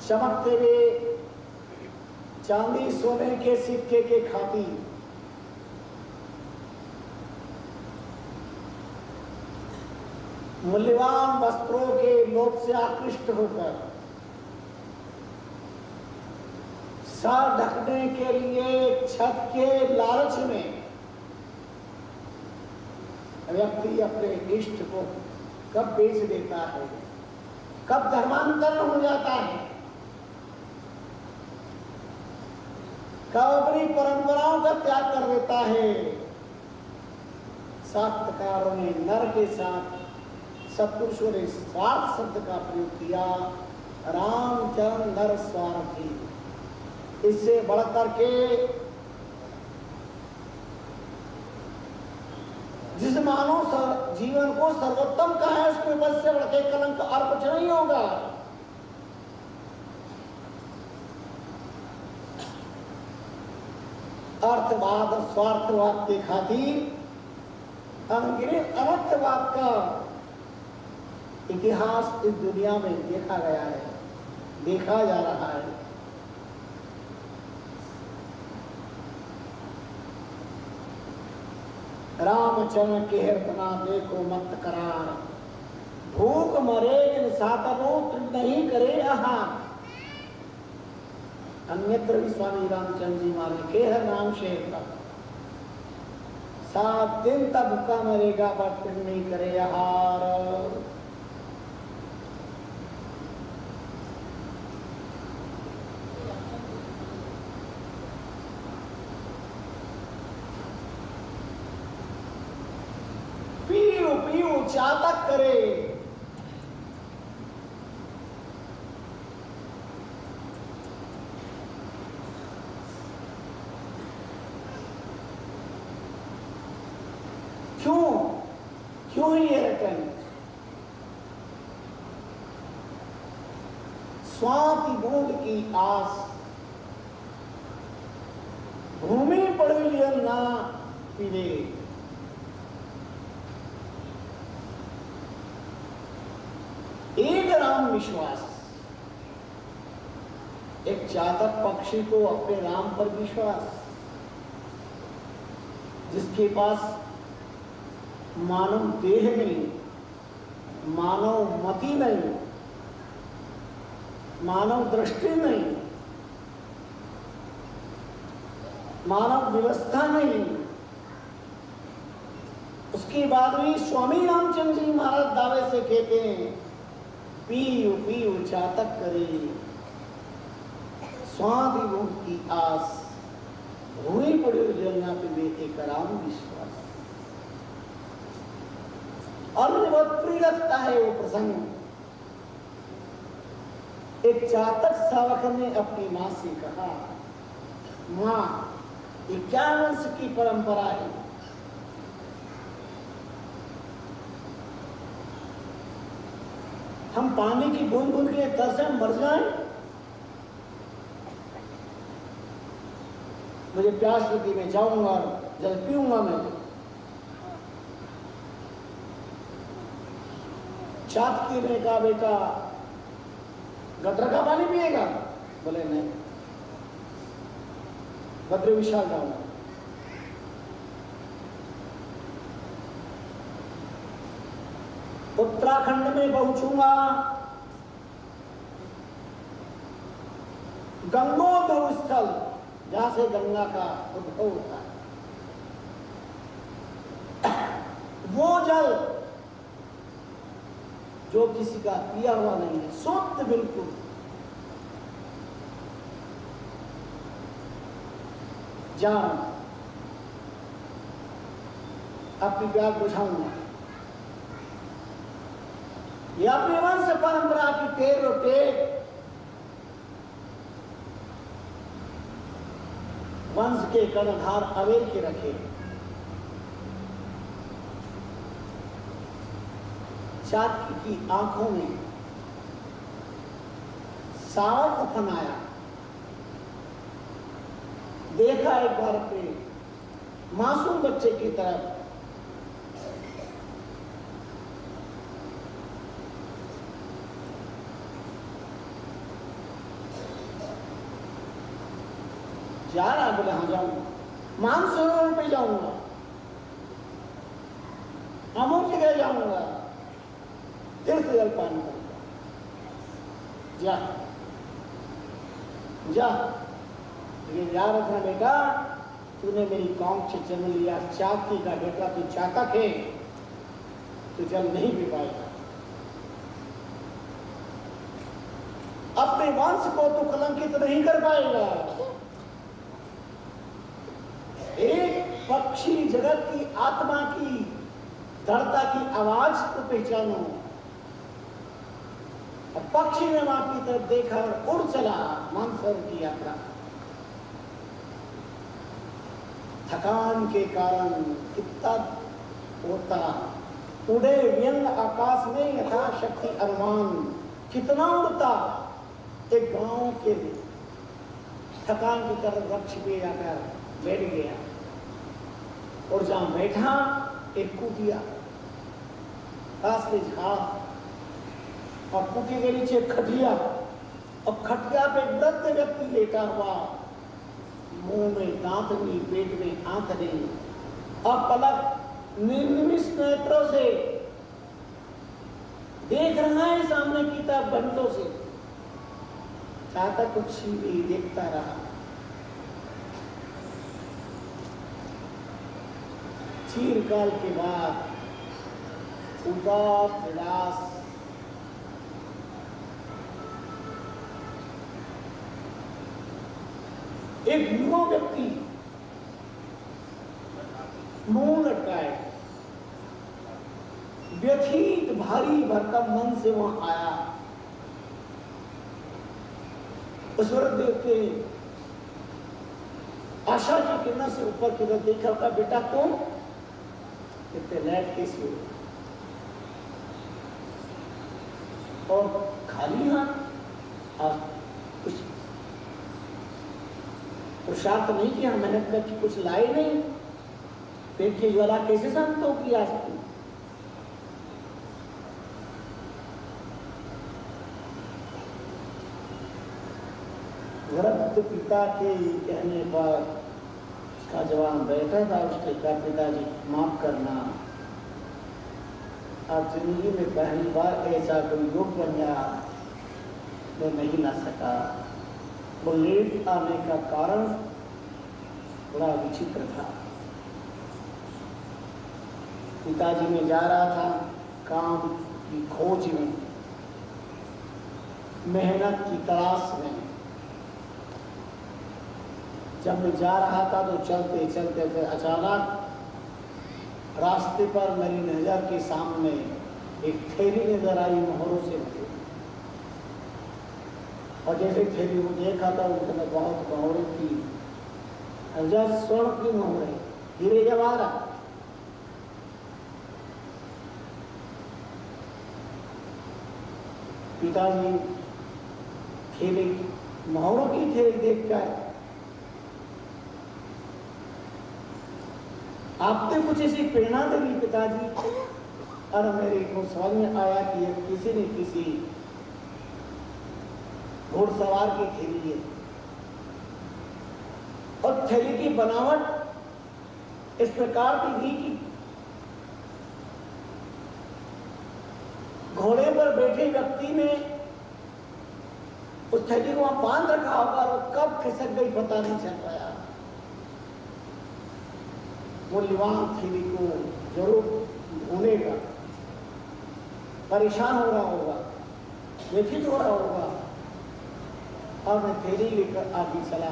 चमकते हुए चांदी सोने के सिक्के के खातिर मूल्यवान वस्त्रों के लोभ से आकृष्ट होकर सर ढकने के लिए छत के लालच में व्यक्ति अपने इष्ट को कब बेच देता है, कब धर्मांतरण हो जाता है, कब अपनी परंपराओं का त्याग कर देता है। साहित्यकारों ने नर के साथ सत्पुरुषों ने स्वार्थ शब्द का प्रयोग किया। रामचंद्र नर स्वार्थी, इससे बढ़कर के जिस मानव जीवन को सर्वोत्तम कहा है, उसके ऊपर से बढ़ के कलंक और कुछ नहीं होगा। अर्थवाद और स्वार्थवाद के खातिर अनगिनत अनर्थवाद का इतिहास इस दुनिया में देखा गया है, देखा जा रहा है। रामचंद्र के हृदना देखो मत करार, भूख मरे इन सातनों नहीं करे आहार। अन्यत्र भी स्वामी रामचंद्र जी मारे के हर नाम शेर का 7 दिन तक भूखा मरेगा पर फिर नहीं करे आहार। पीऊ चातक करे, क्यों ये रटन? स्वाति बूंद की आस, भूमि पड़िलियन ना पीवे। एक राम विश्वास, एक चातक पक्षी को अपने राम पर विश्वास, जिसके पास मानव देह नहीं, मानव मति नहीं, मानव दृष्टि नहीं, मानव व्यवस्था नहीं, उसके बाद भी स्वामी रामचंद्र जी महाराज दावे से कहते हैं पीऊ चातक करे, स्वाति भूख की आस, भूमि पड़े जलना पीवे एक राम विश्वास। और मुझे बहुत प्रिय लगता है वो प्रसंग। एक चातक सावक ने अपनी मां से कहा, मां ये क्या वंश की परंपरा है? हम पानी की बूंद बूंद के तरस से मर जाएं? मुझे प्यास लगी, मैं जाऊंगा जल पीऊंगा मैं तो। चातकी ने कहा, बेटा गटर का पानी पिएगा? बोले नहीं, बद्र विशाल जाऊंगा। उत्तराखंड में पहुंचूंगा, गंगोद्भव स्थल जहां से गंगा का उद्भव होता है, वो जल जो किसी का पिया हुआ नहीं है, शुद्ध बिल्कुल, जान अपनी प्यास बुझाऊंगा। ये अपने वंश परंपरा की टेर और टेक, वंश के कर्णधार अवेल के रखे। चातकी की आंखों में सावर उफन आया, देखा एक बार अपने मासूम बच्चे की तरफ, जा रहा, बोले हाँ जाऊंगा, मानसरोवर पे जाऊंगा, अमुक जगह जाऊंगा, तीर्थ जल पान करूंगा। जा जा, लेकिन याद रखना बेटा, तूने मेरी कौम से जन्म लिया, चातकी का बेटा, तू चातक है, तू जल नहीं पी पाएगा। अपने वंश को तू कलंकित नहीं कर पाएगा। एक पक्षी जगत की आत्मा की धड़ता की आवाज को पहचानो। और पक्षी ने मां की तरफ देखा और उड़ चला मानसरोवर की यात्रा। थकान के कारण कितना होता, उड़े व्यंग आकाश में यथाशक्ति अनुमान, कितना उड़ता। एक गांव के थकान के कारण वृक्ष पे आकर बैठ गया, और जहां बैठा एक कुटिया, पास में झाड़, और कुटिया के नीचे खटिया, और खटिया पे वृद्ध व्यक्ति लेटा हुआ, मुंह में दांत नहीं, पेट में आंख नहीं, और पलक निर्निमिष नेत्रों से देख रहा है सामने की तरफ बंदों से। चातक कुछ भी देखता रहा। चीरकाल के बाद उदास निराश एक युवा व्यक्ति मुंह लटकाए, व्यथित भारी भरकम मन से वहां आया। उस वक्त देखते आशा की किरण से ऊपर की तरफ देखा होगा, बेटा तुम कितने लैट कैसे हो, और खाली हाथ कुछ पुरुषार्थ नहीं किया, मेहनत करके कुछ लाए नहीं, पेट की ज्वाला कैसे शांत होगी आज की? वृद्ध पिता के कहने पर उसका जवान बैठा था, उसके कहा पिताजी माफ करना, आज जिंदगी में पहली बार ऐसा कोई योग बन गया, मैं नहीं ला सका। वो लेट आने का कारण बड़ा विचित्र था। पिताजी में जा रहा था काम की खोज में, मेहनत की तलाश में। जब मैं जा रहा था तो चलते चलते अचानक रास्ते पर मेरी नजर के सामने एक थैली नजर आई, मोहरों से भरी। और जैसे थैली को देखा था उसमें बहुत मोहरें थी, स्वर्ण की मोहरें, हीरे जवाहरात। पिताजी थैली मोहरों की थैली देखकर आपने कुछ ऐसी प्रेरणा देगी पिताजी, और मेरे को समझ में आया कि ये किसी न किसी घोड़सवार की थैली है, और थैली की बनावट इस प्रकार की थी कि घोड़े पर बैठे व्यक्ति ने उस थैली को वहां बांध रखा होगा, और कब खिसक गई पता नहीं चल पाया। मूल्यवान थैली को जरूर ढूंढेगा, परेशान हो रहा होगा, व्यथित हो रहा होगा, और मैं थैली लेकर आगे चला।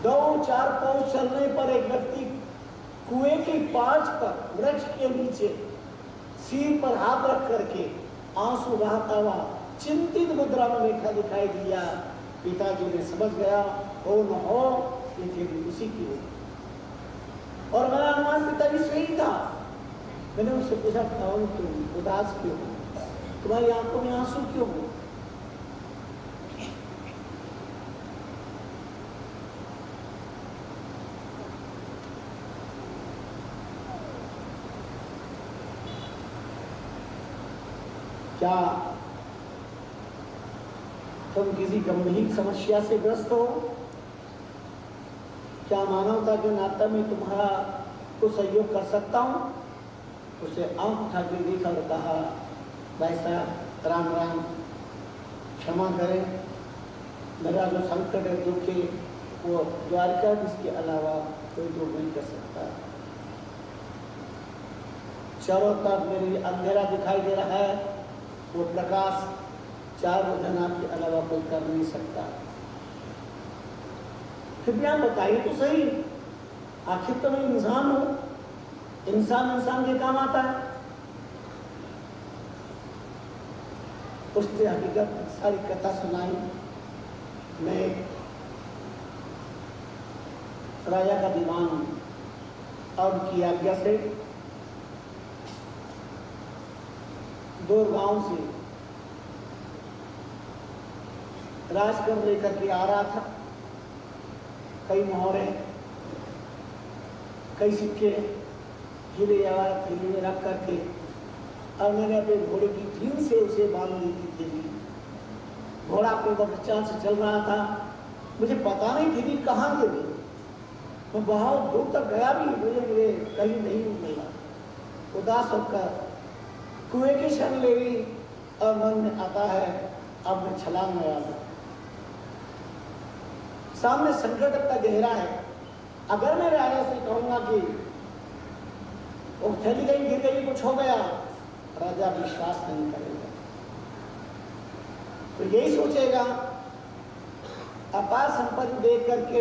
दो चार पांव चलने पर एक व्यक्ति कुएं की पांच पर वृक्ष के नीचे सिर पर हाथ रख करके आंसू बहाता हुआ चिंतित मुद्रा में बैठा दिखाई दिया। पिताजी ने समझ गया हो न हो ये थैली उसी की हो, और मेरा अनुमान पिताजी सही था। मैंने उससे पूछा कौन तुम उदास क्यों हो, तुम्हारी आंखों में आंसू क्यों हो? क्या तुम किसी गंभीर समस्या से ग्रस्त हो? क्या मानवता के नाते में तुम्हारा कुछ सहयोग कर सकता हूं? उसे आंख उठा के देखा और कहा, भाई साहब राम राम, क्षमा करें, मेरा जो संकट है दुख है वो द्वारका, इसके अलावा कोई दूर नहीं कर सकता। चारों तरफ मेरे अंधेरा दिखाई दे रहा है, वो प्रकाश चार जनाब के अलावा कोई कर नहीं सकता। कृपया बताइए तो सही, आखिर तो मैं इंसान हूं, इंसान इंसान के काम आता है। उसने हकीकत सारी कथा सुनाई। मैं राजा का दीवान हूं, और उनकी आज्ञा से दूर गांव से राजकर लेकर के आ रहा था। कई मोहरे, कई सिक्के हीरे जवाहरात थैली में रख करके, और मैंने अपने घोड़े की टीन से उसे बांध दी थी। घोड़ा अपने बच्चा से चल रहा था, मुझे पता नहीं थी कहाँ गिरी। मैं बहुत दूर तक गया भी, मुझे कहीं नहीं मिला। उदास होकर कुएं की शरण ले ली, और मन में आता है अब मैं छलांग लगा दूं। सामने संकट इतना गहरा है। अगर मैं राजा से कहूंगा कि वो थैली कहीं गिर गई, कुछ हो गया, राजा विश्वास नहीं करेगा। तो यही सोचेगा, अपार संपत्ति देख करके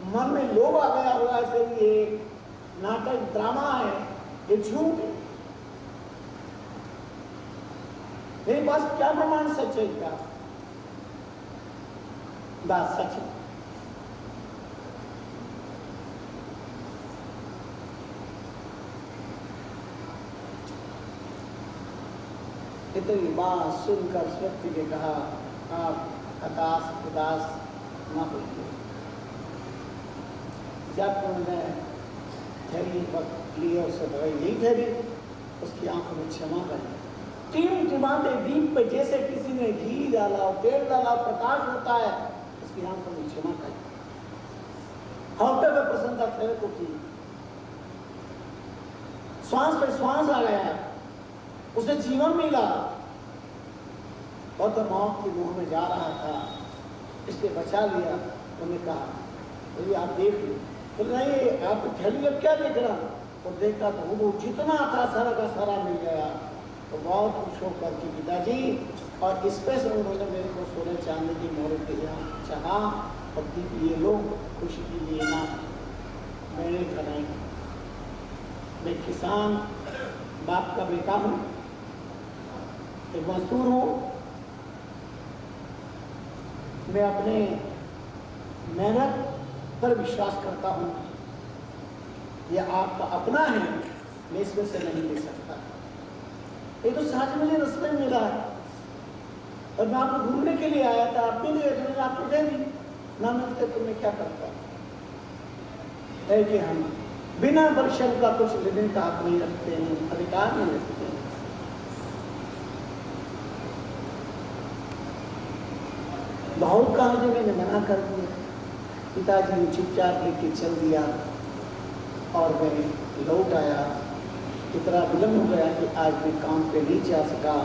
मन में लोभ आ गया होगा, ऐसे ये नाटक ड्रामा है, ये झूठ है। मेरे पास क्या प्रमाण सच्चाई का? बात सच है। इतनी बात सुनकर उस व्यक्ति ने कहा, आप हताश उदास न होइए। जब उन्होंने थैली लिए उसे दवाई यही थैली, उसकी आंखों में क्षमा गई। टिमटिमाते दीप पे जैसे किसी ने घी डाला, तेल डाला, प्रकाश होता है, उसकी आंखों में क्षमा गई। हौटे पे प्रसन्नता थैले को की, श्वास पे श्वास आ गया, उसे जीवन मिला। और तो मौत के मुंह में जा रहा था, इसलिए बचा लिया। उन्होंने कहा, बोलिए आप देख लो। बोले नहीं, आप थैली अब क्या देख रहा? और देखा तो वो जितना था सारा का सारा मिल गया। तो बहुत खुश होकर के पिताजी, और इस पे से उन्होंने मेरे को सोने चांदी की मोहर के यहाँ चाहा, और दीप ये लोग खुशी की लिए ना मैंने बनाई। मैं किसान बाप का बेटा हूँ, एक मजदूर हूँ। मैं अपने मेहनत पर विश्वास करता हूँ। यह आपका अपना है, मैं इसमें से नहीं ले सकता। ये तो सहज मुझे रास्ते में मिला है, और मैं आपको घूमने के लिए आया था। आप मिले, मैंने आपको दे दी। ना मिलते तो मैं क्या करता है कि हम बिना परिश्रम का कुछ लेने का हक नहीं रखते हैं, अधिकार नहीं रखते हैं। बहुत कहा जो मैंने मना कर दिया। पिताजी ने चुपचाप लेके चल दिया, और मैं लौट आया। इतना विलम्ब हो गया कि आज मैं काम पे नहीं जा सका।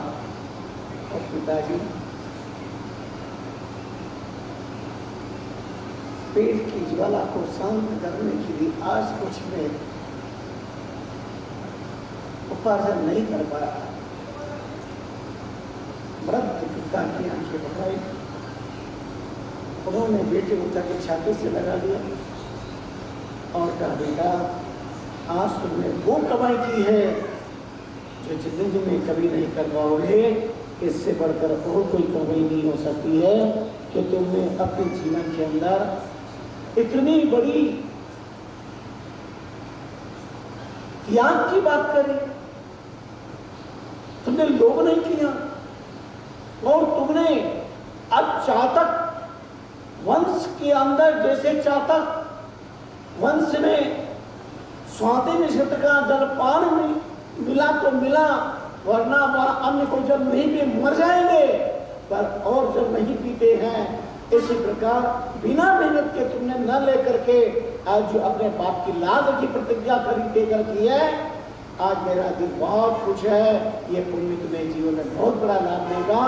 और पिताजी पेट की ज्वाला को शांत करने के लिए आज कुछ में उपार्जन नहीं कर पाया। वृद्ध पिता की आंखें बढ़ाई, उन्होंने बेटे उठा के छाती से लगा लिया और कहा, बेटा आज तुमने वो कमाई की है जो जिंदगी में कभी नहीं कर पाओगे। इससे बढ़कर और कोई कमाई नहीं हो सकती है कि तुमने अपने जीवन के अंदर इतनी बड़ी त्याग की बात करी। तुमने लोभ नहीं किया, और तुमने अब चातक वंश के अंदर, जैसे चातक वंश में स्वाति नक्षत्र का जलपान मिला तो मिला, वरना वह अन्य को जब नहीं पी मर जाएंगे, पर और जब नहीं पीते हैं। इसी प्रकार बिना मेहनत के तुमने न लेकर के आज जो अपने बाप की लाज की प्रतिज्ञा खरीदे कर की है, आज मेरा दिल बहुत खुश है। ये पुण्य तुम्हें जीवन में बहुत बड़ा लाभ देगा।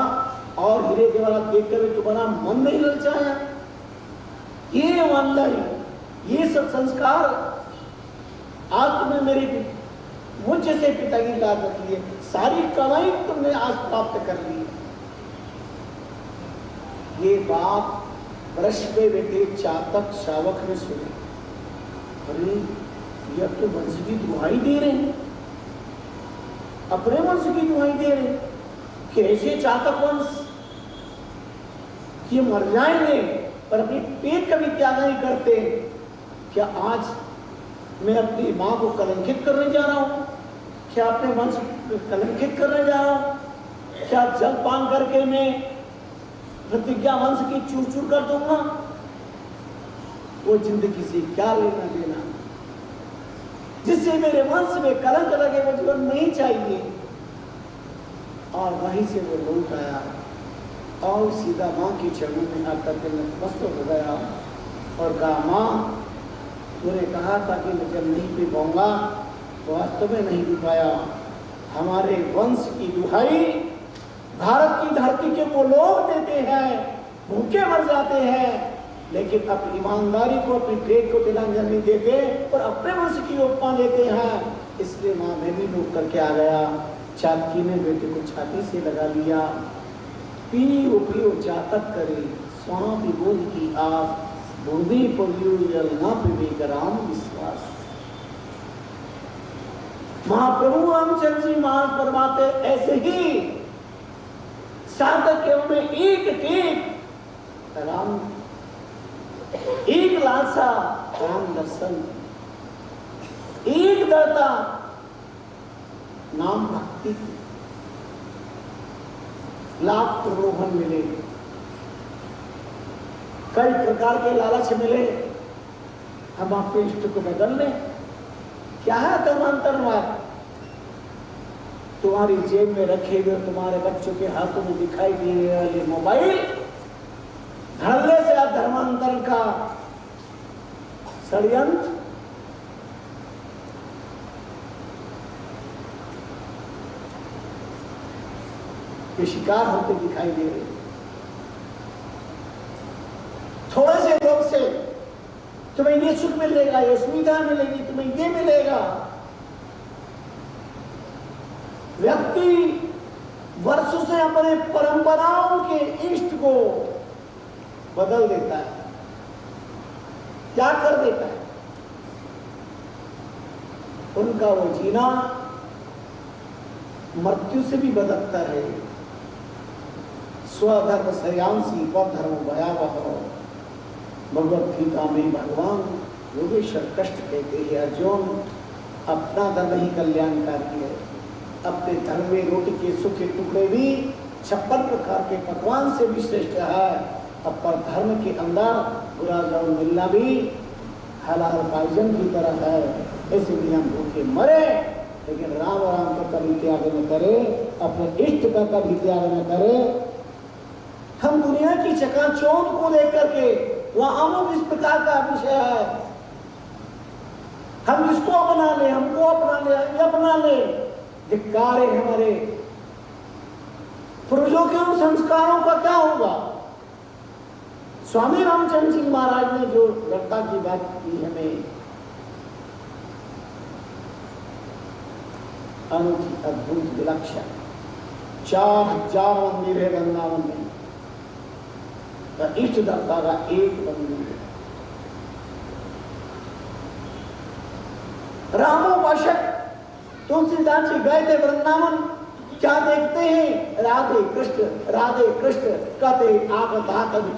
और हीरे जवाहरात देख कर तुम्हारा मन नहीं ललचाया। ये ईमानदारी, ये सब संस्कार आज तुमने मेरे मुझ जैसे पिता की लाज रखी है। सारी कमाई तुमने आज प्राप्त कर ली है। ये बात वृक्ष पे बैठे चातक शावक ने सुनी। अरे ये तो वंश की दुहाई दे रहे हैं, अपने वंश की दुहाई दे रहे हैं। कैसे चातक वंश ये मर जाएंगे पर अपनी पेट का भी त्याग नहीं करते। क्या आज मैं अपनी माँ को कलंकित करने जा रहा हूँ? क्या अपने वंश को कलंकित करने जा रहा हूँ? क्या जल पान करके मैं प्रतिज्ञा वंश की चूर चूर कर दूंगा? वो जिंदगी से क्या लेना देना, जिससे मेरे वंश में कलंक लगे, वो जीवन नहीं चाहिए। और वहीं से वो लौट आया और सीधा माँ की चरणों में आकर के नतमस्तक हो गया और कहा, माँ तूने कहा था कि मैं जब नहीं पी पाऊंगा, तो वास्तव में नहीं पी पाया। हमारे वंश की दुहाई भारत की धरती के वो लोग देते हैं, भूखे मर जाते हैं, लेकिन अपनी ईमानदारी को, अपनी टेक को तिलांजन नहीं देते और अपने वंश की उपमा देते हैं। इसलिए माँ मैं भी लूट करके आ गया, चाकी ने बेटे को छाती से लगा लिया, पियो जातक करे स्वामी बोल की आप बूंदी पवियो जल ना पिबे राम विश्वास। महाप्रभु रामचंद्र जी महाराज फरमाते ऐसे ही साधक के में एक टेक राम, एक लालसा राम दर्शन, एक दरता नाम भक्ति, लाभ प्रलोभन मिले, कई प्रकार के लालच मिले, हम अपने इष्ट को बदल लें। क्या है धर्मांतरवाद? तुम्हारी जेब में रखे हुए, तुम्हारे बच्चों के हाथों में दिखाई देने वाले मोबाइल धड़ल्ले से धर्मांतरण का षड्यंत्र। के शिकार होते दिखाई दे रहे। थोड़े से लोग से तुम्हें ये सुख मिलेगा, ये सुविधा मिलेगी, तुम्हें ये मिलेगा। व्यक्ति वर्षों से अपने परंपराओं के इष्ट को बदल देता है, क्या कर देता है। उनका वो जीना मृत्यु से भी बदतर है। स्वधर्म श्रेयांसी परधर्म भयावह। भगवत गीता में भगवान योगेश्वर कष्ट कहते हैं अर्जुन, अपना धर्म ही कल्याणकारी है। अपने धर्म में रोटी के सूखे टुकड़े भी 56 प्रकार के पकवान से भी श्रेष्ठ है। पर धर्म के अंदर बुरा जरूर मिलना भी हलाल पाइजन की तरह है। इसलिए हम भूखे मरे, लेकिन राम राम का कभी त्याग न करे, अपने इष्ट का कभी त्याग न करे। हम दुनिया की चकाचौंध को लेकर के वह अमुक इस प्रकार का विषय है, हम इसको अपना ले, हमको अपना ले, ये अपना ले। धिक्कार है हमारे पूर्वजों के उन संस्कारों का क्या होगा। स्वामी रामचंद्र जी महाराज ने जो दृढ़ता की बात की हमें, अनूठी अद्भुत विलक्षण 4000 मंदिर है वृंदावन में, इष्ट देवता का एक मंदिर है। रामोपासक तुलसीदास जी गए थे वृंदावन, क्या देखते हैं? राधे कृष्ण कहते आगत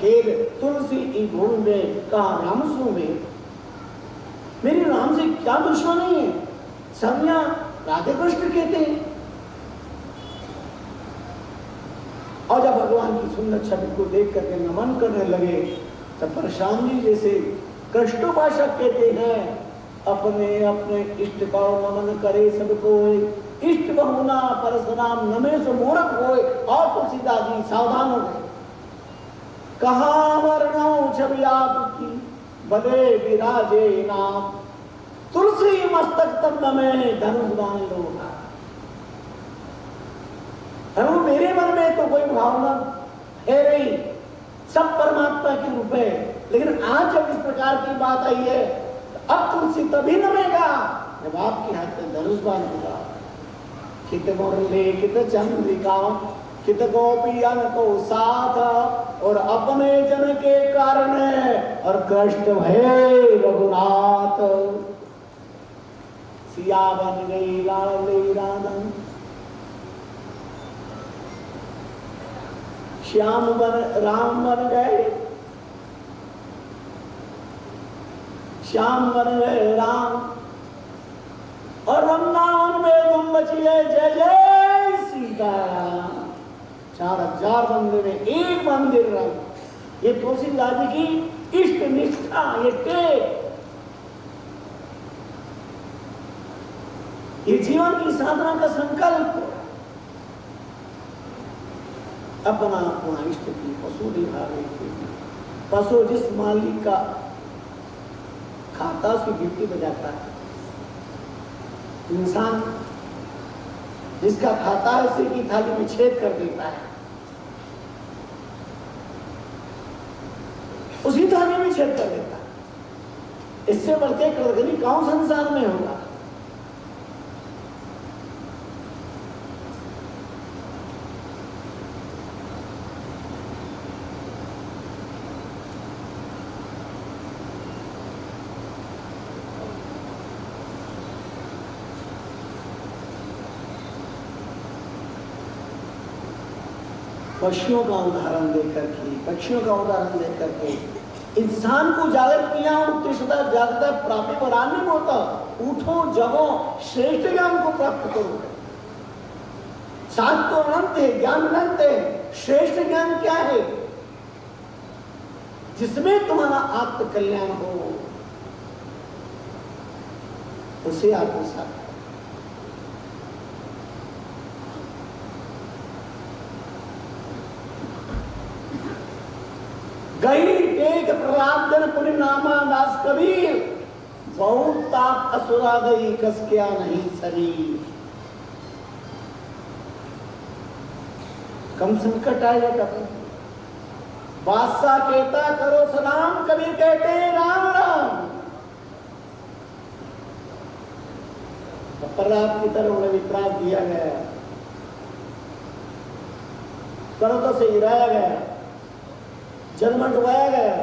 खेद तुलसी ई भूमि में कहा रामसु में। मेरी राम से क्या दुश्मनी है? सब यहाँ राधे कृष्ण कहते हैं। और जब भगवान की सुंदर छवि को देख करके नमन करने लगे तब परशुराम जी जैसे कृष्णोपासक कहते हैं, अपने अपने इष्ट का नमन करे सबको, इष्ट बहुना परशुराम नमे से मूर्ख होए। और तुलसीदास जी सावधान हो गए, कहा वर्णो छवि आपकी बदे विराजे नाम, तुलसी मस्तक तब में धनुष बाण लो। धनु मेरे मन में तो कोई भावना है नहीं, सब परमात्मा के रूप है। लेकिन आज जब इस प्रकार की बात आई है, अब तुलसी तभी नमेगा जब आपके हाथ में धनुष बाण होगा। कित मुरली कित चंद्रिका कित गोपियन को साथ, और अपने जन के कारण और कृष्ण भय रघुनाथ। सिया बन गई लाडली राधन, श्याम बन राम बन गए, श्याम बन गए राम। और वृंदावन में तुम बचिए जय जय सीताराम। 4000 मंदिर में एक मंदिर रंग। ये तुलसीदास जी की इष्ट निष्ठा, ये टेक, ये जीवन की साधना का संकल्प। अपना अपना इष्ट की पशु निभावे, पशु जिस मालिक का खाता उसकी गिनती बजाता है, इंसान जिसका खाता है उसी की थाली में छेद कर देता है, उसी थाली में ही छेद कर देता। इससे बढ़ के कृतघ्नी कौन संसार में होगा। पक्षियों का उदाहरण देकर के, पक्षियों का उदाहरण देकर के इंसान को जागृत किया। उत्कृष्टता जागृता प्राप्ति पर आने को होता। उठो जगो, श्रेष्ठ ज्ञान को प्राप्त करो। शास्त्र तो अनंत है, ज्ञान अनंत है। श्रेष्ठ ज्ञान क्या है? जिसमें तुम्हारा आत्म कल्याण हो, उसे आत्मसात। गई टेक प्राप्तन परिणामा दास कबीर, बहुत ताप असुरा गई कस क्या नहीं शरीर। कम संकट आएगा कभी, बादशाह कहता करो सलाम, कबीर कहते राम राम। प्रहलाद की तरह उन्हें वित्रास दिया गया, पर्वतों से गिराया गया, जल में डुबाया गया,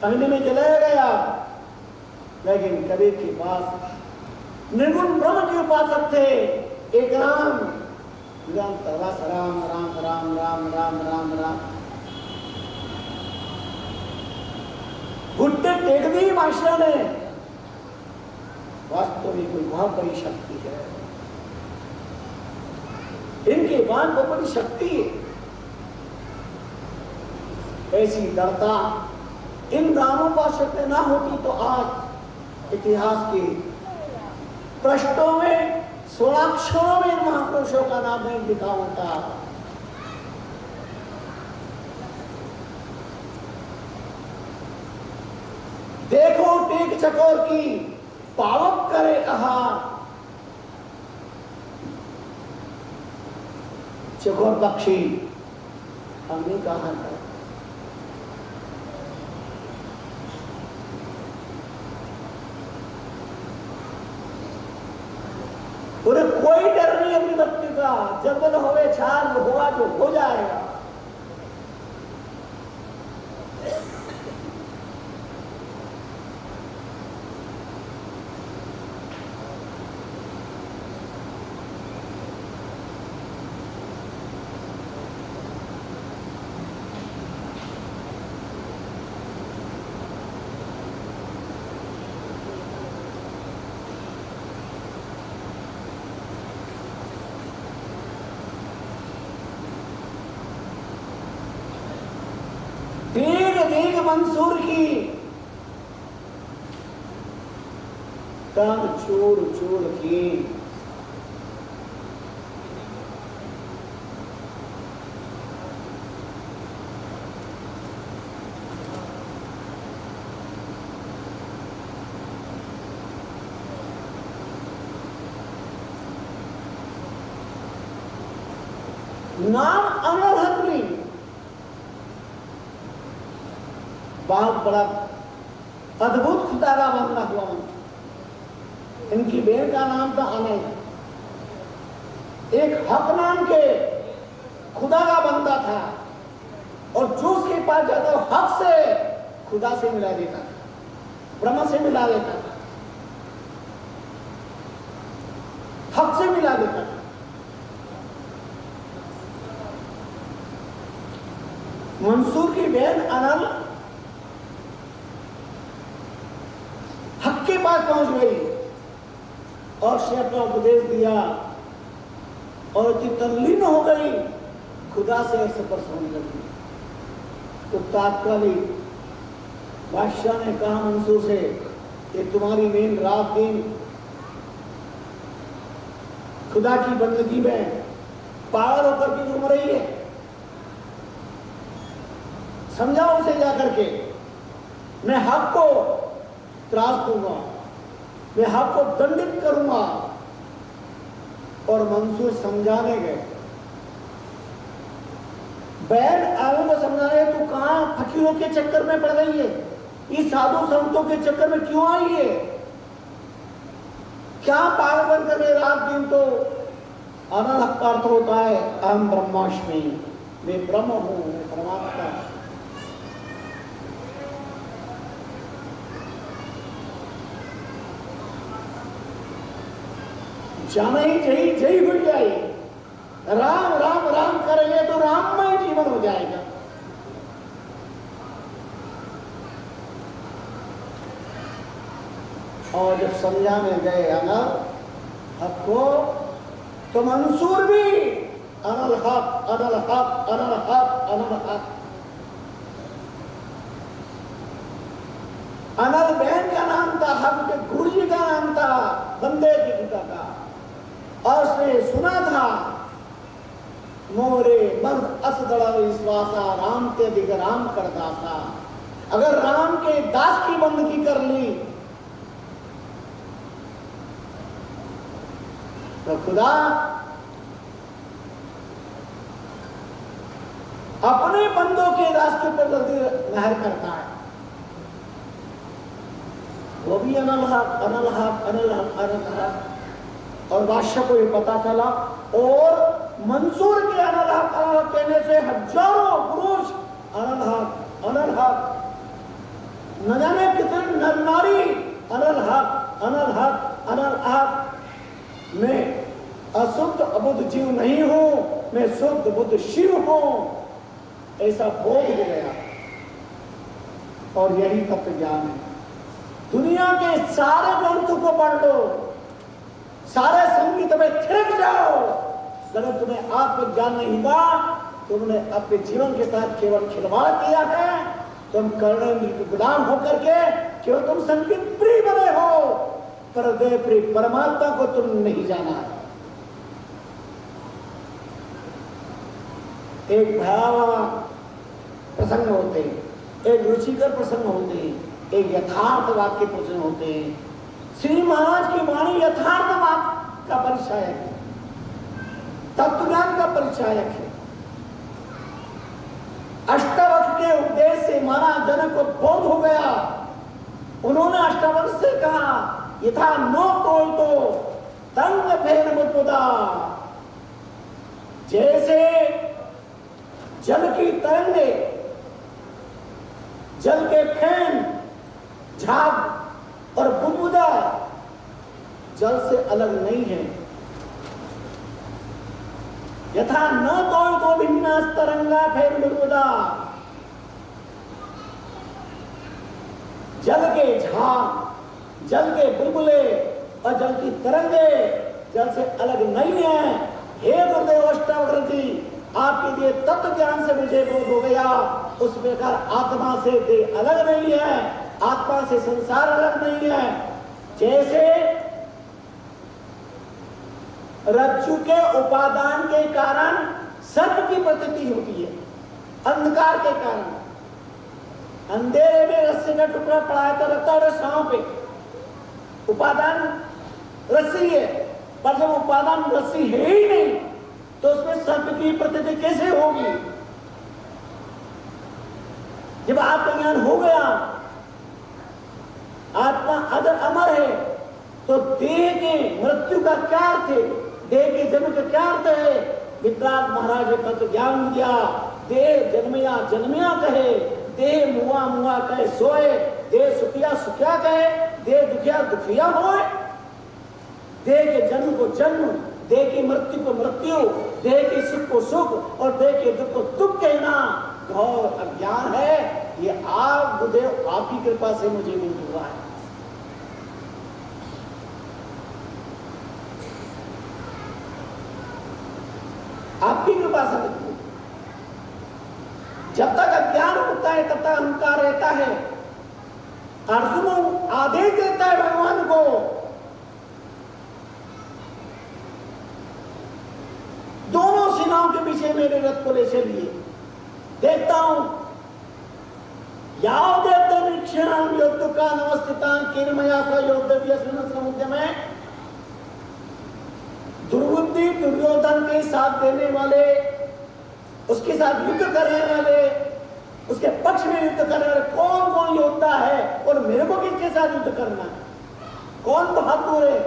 अग्नि में जलाया गया, लेकिन कबीर के पास निर्गुण ब्रह्म के उपासक थे। एक राम निरंतर रस राम राम राम राम राम राम राम। घुट्टे टेक दी बादशाह ने। वास्तविक कोई बहुत बड़ी शक्ति है, इनके बाद बहुत बड़ी शक्ति है। ऐसी दृढ़ता इन रामों का शक्ति ना होती तो आज इतिहास के पृष्ठों में स्वराक्षरों में महापुरुषों का नाम नहीं लिखा होता। देखो टेक चकोर की पावक करे आहार। चकोर पक्षी अग्नि का आहार करे। उन्हें कोई डर नहीं अपनी मृत्यु का। जब बल होवे छाल होगा जो हो जाएगा। देख मंसूर की काम छोड़ छोड़ के नाम अनर्हतली बहुत बड़ा अद्भुत खुदा का बंदा हुआ मंत्र। इनकी बहन का नाम था अनल। एक हक नाम के खुदा का बंदा था और जो उसके पास जाता हक से खुदा से मिला देता था, ब्रह्म से मिला देता था, हक से मिला देता था। मंसूर की बहन अनल हक के पास पहुंच गई और उसने अपना उपदेश दिया और इतनी तल्लीन हो गई, खुदा से स्पर्श होने लगी। तो तात्कालिक बादशाह ने कहा मंसूर से कि तुम्हारी मेन रात दिन खुदा की बंदगी में पागल होकर के घूम रही है, समझाओ उसे जाकर के। मैं हक को त्रास दूंगा, मैं हक को दंडित करूंगा। और मंसूर समझाने गए, बैन आलू को समझाने, तू कहां फकीरों के चक्कर में पड़ गई है, इस साधु संतों के चक्कर में क्यों आई है? क्या पागल करे रात दिन? तो अनर्थ का अर्थ होता है अहम ब्रह्मास्मि, मैं ब्रह्म हूं, मैं परमात्मा। जाना ही जय जय हो जाए, राम राम राम करेंगे तो राममय जीवन हो जाएगा। और जब समझाने गए अनल हक को, तो मंसूर भी अनल हक अनल हक अनल हक अनल हक। अनल बहन का नाम था, हक के गुरु जी का नाम था, बंदे के पिता का। और उसने सुना था मोरे मर्द असदड़ा विश्वासा, राम के दिग राम कर दासा। अगर राम के दास की बंदगी कर ली तो खुदा अपने बंदों के दास के ऊपर जल्दी मेहर करता है। वो भी अनल हक अनल हक अनल हक अनल हक। और बादशाह को ये पता चला, और मंसूर के अनल हक अनल हक कहने से हजारों पुरुष अनल हक अनल हक, न जाने कितने नर नारी अनल हक अनल हक अनल हक। मैं अशुद्ध अबुद्ध जीव नहीं हूं, मैं शुद्ध बुद्ध शिव हूं, ऐसा बोध हो गया। और यही तत्व ज्ञान है। दुनिया के सारे ग्रंथों को पढ़ लो, सारे संगीत में थिरक जाओ, अगर तुम्हें आत्मज्ञान नहीं हुआ, तुमने अपने जीवन के साथ केवल खिलवाड़ किया है। तुम कर्णेंद्र के गुलाम होकर के केवल तुम संगीत प्रिय बने हो, पर देव प्रिय परमात्मा को तुम नहीं जाना है। एक भयावह प्रसंग होते हैं, एक रुचिकर प्रसंग होते हैं, एक यथार्थ वाक्य प्रसंग होते हैं। श्री महाराज की वाणी यथार्थ वाक्य का परिचायक है, तत्वज्ञान का परिचायक है। अष्टावक्र के उपदेश से महाराज जनक को बोध हो गया। उन्होंने अष्टावक्र से कहा, यथा नो तो तंग फेन मुद्दा। जैसे जल की तरंगे, जल के फेन, झाग और बुदबुदा जल से अलग नहीं है। यथा न तो भिन्ना तरंगा फेन बुदबुदा। जल के झाग, जल के बुलबुले और जल की तरंगे जल से अलग नहीं है। हे गुरुदेव अष्टावक्र जी, आपके लिए तत्व ज्ञान से मुझे बोध हो गया। उस प्रकार आत्मा से देह अलग नहीं है, आत्मा से संसार अलग नहीं है। जैसे रज्जु के उपादान के कारण सर्प की प्रतीति होती है, अंधकार के कारण। अंधेरे में रस्सी का टुकड़ा पड़ा है तो लगता है सांप है, उपादान रस्सी है। पर जब उपादान रस्सी है ही नहीं तो उसमें सर्प की प्रतीति कैसे होगी? जब आत्मज्ञान हो गया, आत्मा अगर अमर है, तो देह के मृत्यु का क्या अर्थ है, देह के जन्म का क्या अर्थ है? वितराग महाराज ने तत्व ज्ञान दिया। देह जन्मया जन्मया कहे, देह मुआ मुआ कहे सोए, देह सुखिया सुखिया कहे, देह दुखिया दुखिया होए। देह के जन्म को जन्म, देह की मृत्यु को मृत्यु, देह के सुख को सुख और देह के दुख को दुख कहना घोर अज्ञान है। ये आप गुरुदेव आपकी कृपा से मुझे मिल हुआ है। आपकी कृपा से मिल। जब तक अज्ञान होता है तब तक अहंकार रहता है। अर्जुन आदेश देता है भगवान को, दोनों सेनाओं के पीछे मेरे रथ को ले चलिए। देखता हूं याव देवता निक्षण युद्ध का नवस्थिता किरमया सा योद्धव्य समुद्र में। दुर्बुद्धि दुर्योधन के साथ देने वाले, उसके साथ युद्ध करने वाले, उसके पक्ष में युद्ध करने वाले कौन कौन योद्धा है, किसके साथ युद्ध करना? कौन बहादुर है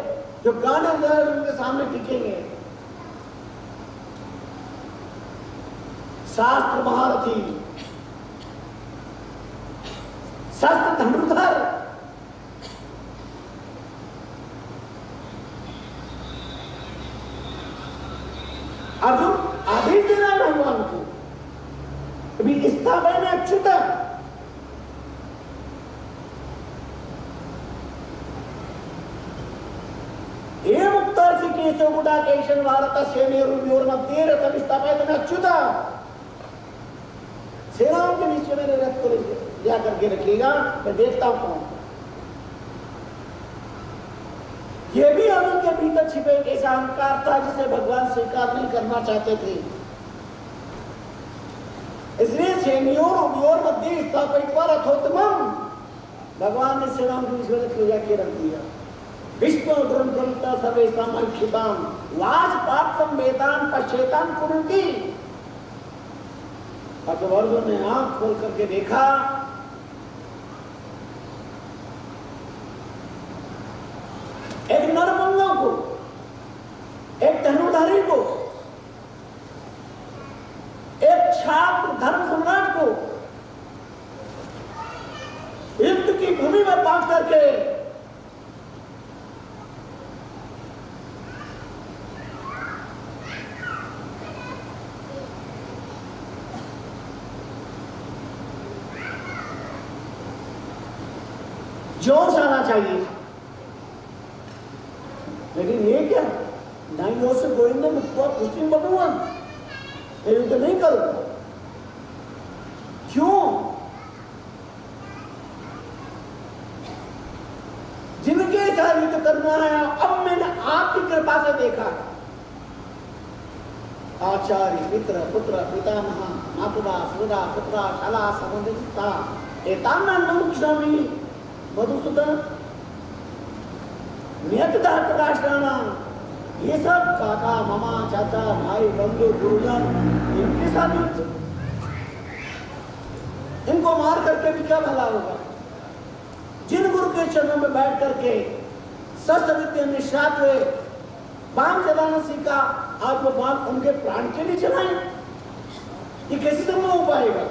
जो गाने उनके सामने टिकेंगे? शास्त्र महारथी, शस्त्र धनुर्धर, अर्जुन आदेश दे रहा है भगवान को, अभी स्थापना में अच्युत है। केशव गुडा केशन भारत सेनेयोर मध्ये रथ स्थापित में अच्युता, सेनाओं के नीचे मेरे रथ को लिया करके रखिएगा, मैं देखता हूं कौन। ये भी अर्जुन के भीतर छिपे एक ऐसा अहंकार था जिसे भगवान स्वीकार नहीं करना चाहते थे। इसलिए सेनियोर उभयोर मध्य स्थापित रथोत्तमम, भगवान ने सेनाओं के बीच में रथ लिया के रख दिया। विष्णु ग्रंथता सर्वे समर्पिताम लाज पात्रम वेदान पश्चेतान कुरुति। और जब अर्जुन ने आंख खोल करके देखा, एक नरमंगों को, एक धनुधारी को, एक छात्र धर्म सम्राट को युद्ध की भूमि में बांट करके जोश आना चाहिए, लेकिन ये क्या दाई ओर से गोविंद मुक्ता पुष्टिम भगवान, मैं युद्ध नहीं करूंगा। क्यों? जिनके साथ युद्ध करना है अब मैंने आपकी कृपा से देखा, आचार्य मित्र पुत्र पितामह मातुदा सुदा पुत्रा शाला संबंधिता एतान्ना नमुक्षामि मधुसूदन नियतदाष्टाना, ये सब काका मामा चाचा भाई बंधु गुरुजन, इनके साथ युद्ध, इनको मार करके भी क्या भला होगा? जिन गुरु के चरणों में बैठ करके शस्त्र विद्या निष्णात हुए, बाण चलाना सीखा, आज वो बाण उनके प्राण के लिए चलाए, ये कैसे संभव हो पाएगा?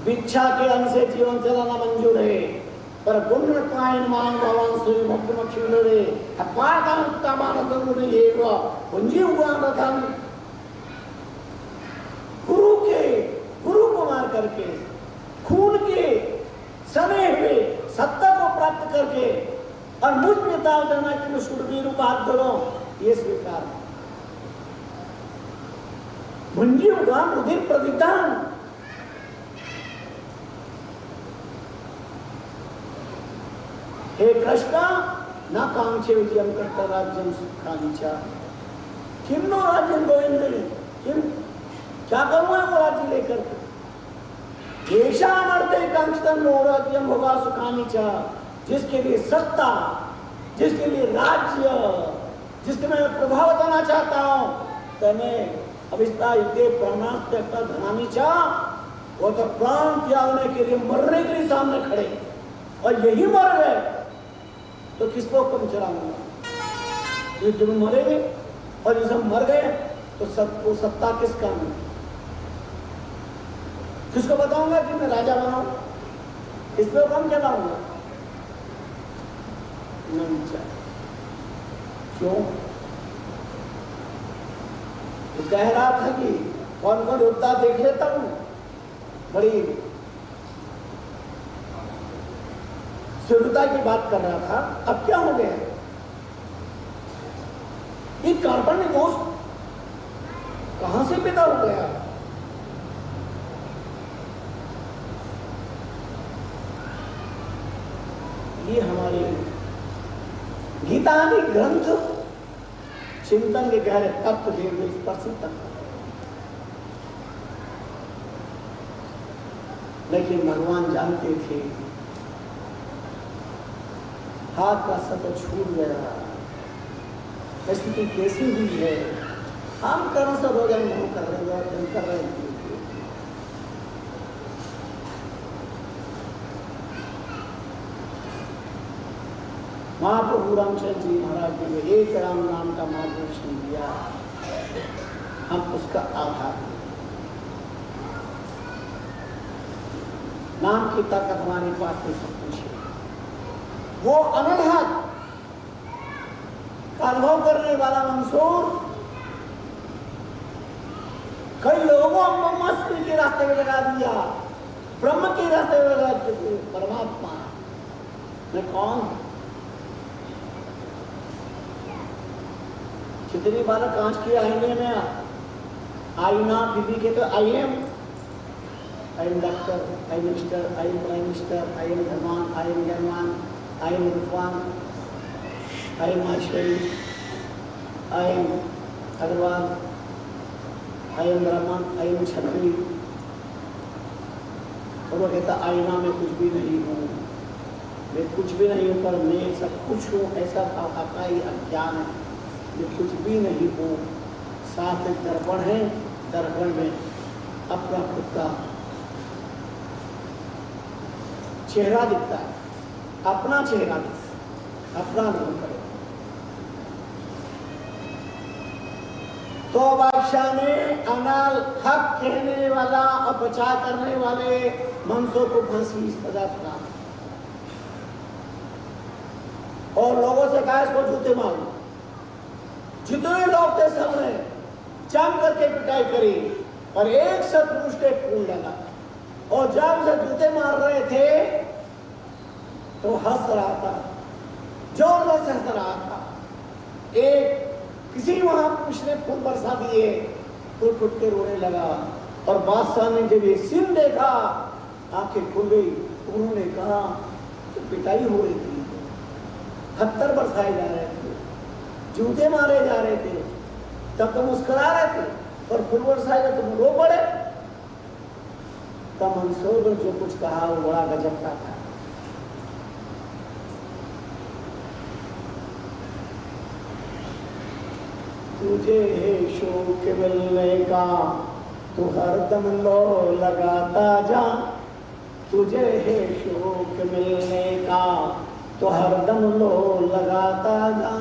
भिक्षा के अन्न से जीवन चलाना मंजूर है, पर गुण कायन मान भगवान श्री मुक्त मक्षिले अपादान कामान गुरु ये हुआ पुंजी हुआ रतन। गुरु को मार करके खून के सने हुए सत्ता को प्राप्त करके और मुझ में दाव देना कि मैं सुरवीर बहादुर हूं, ये स्वीकार। मुंजी हुआ रुधिर प्रतिदान, हे कृष्ण न कांक्षे विजयम कर्ता राज्यम सुखानिचा, किम नो राज्यम गोविंद, किम क्या करूँ वो राज्य लेकर के? येषामर्थे कांक्षितं नो राज्यम होगा सुखानिचा, जिसके लिए सत्ता, जिसके लिए राज्य, जिसके मैं प्रभाव देना चाहता हूँ, तने अविस्ता युद्धे प्राणास त्यक्ता धनानिचा, वो तो प्राण त्यागने के लिए मरने के लिए सामने खड़े, और यही मर गए तो किसको कम चलाऊंगा? युद्ध में मरेंगे, और जैसे मर गए तो वो सत्ता किसका है? किसको बताऊंगा कि मैं राजा बनाऊं? किसको कम चलाऊंगा? नहीं चाहिए। क्यों? तो कह रहा था कि कौन कौन योद्धा देख लेता हूं, बड़ी शुद्धता की बात कर रहा था। अब क्या हो गया? ये कार्बनिक दोष कहां से पैदा हो गया? ये हमारे गीतादि ग्रंथ चिंतन के गहरे तत्व देव स्पर्श तक, लेकिन भगवान जानते थे हाथ का सत छूट गया, स्थिति कैसी हुई है, हम कर्म से भोजन नहीं कर रहे हैं। महाप्रभु रामचंद्र जी महाराज जी ने एक राम नाम का मार्गदर्शन दिया, हम उसका आधार हैं। नाम की ताकत हमारे पास में सब कुछ है। वो अनढ़ का अनुभव करने वाला मंसूर कई लोगों को मस्ती के रास्ते में लगा दिया, ब्रह्म के रास्ते में लगा दिया। परमात्मा मैं कौन? कितनी बार कांच के आईने में आईना दीदी के तो I am doctor, I am minister, I am prime minister, I am धर्मान, आई एम ज्ञानवान, आई एम रूपवान, I am Maheshwari, I am Agarwal, I am Brahmin, I M क्षत्रिय। और वो कहता आईना में कुछ भी नहीं हूँ, मैं कुछ भी नहीं हूँ, पर मैं सब कुछ हूँ, ऐसा आपका ही अज्ञान है। मैं कुछ भी नहीं हूँ। साथ में दर्पण है, दर्पण में अपना खुद का चेहरा दिखता है, अपना चेहरा दिखता है, अपना रूप है। तो बादशाह ने अनाल हक कहने वाला और प्रचार करने वाले मंसूर को फांसी सजा सुना और लोगों से कहा इसको जूते मारो। जितने लोग थे सबने जम करके पिटाई करी और एक सतपुरुष ने खून डाला और जब से जूते मार रहे थे तो हंस रहा था, जोर से हंस रहा था। एक किसी महापुरुष ने फूल बरसा दिए, फूल फुट के रोने लगा और बादशाह ने जब ये सीन देखा आंखें खुल गई। उन्होंने कहा कि पिटाई हो रही थी, पत्थर बरसाए जा रहे थे, जूते मारे जा रहे थे, तब तो मुस्कुरा रहे थे और फूल बरसाए तो तुम रो पड़े। तब मंसूर ने जो कुछ कहा वो बड़ा गजब का था। तुझे है शौक मिलने का तू हरदम लो लगाता जा, तुझे है शौक मिलने का तो हरदम लो लगाता जा।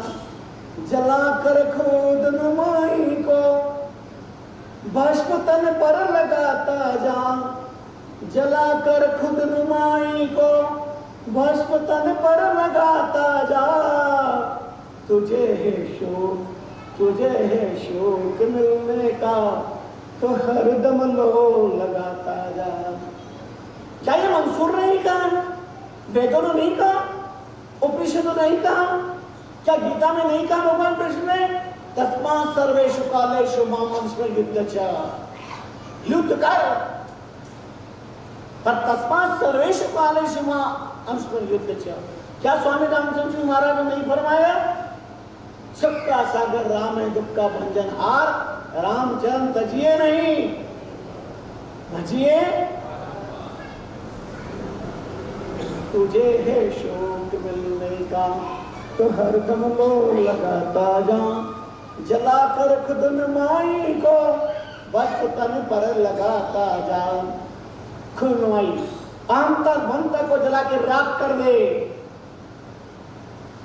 जला कर खुद नुमाई को भस्म तन पर लगाता जा, जला कर खुद नुमाई को भस्म तन पर लगाता जा। तुझे है शौक, तुझे है शौक मिलने का तो हरदम लो लगाता जा। क्या ये मंसूर ने नहीं कहा? वेदों ने नहीं कहा? उपनिषदों ने नहीं कहा? क्या गीता में नहीं कहा भगवान कृष्ण ने? तस्मात् सर्वेषु कालेषु मां मनस्व युद्ध च, युद्ध कर। पर तस्मात् सर्वेषु कालेषु मां मनस्व युद्ध च, क्या स्वामी रामचंद्र जी महाराज ने नहीं फरमाया? सुख का सागर राम है, दुख का भंजन हार, रामचंद्र तजिए नहीं भजिए। तुझे है शौक मिलने का तो हरदम लो लगाता जा, जला कर खुद नुमाई को वक्त तन पर लगाता जा। खुद नुमाई अंतर मंत्र को जला के राख कर दे,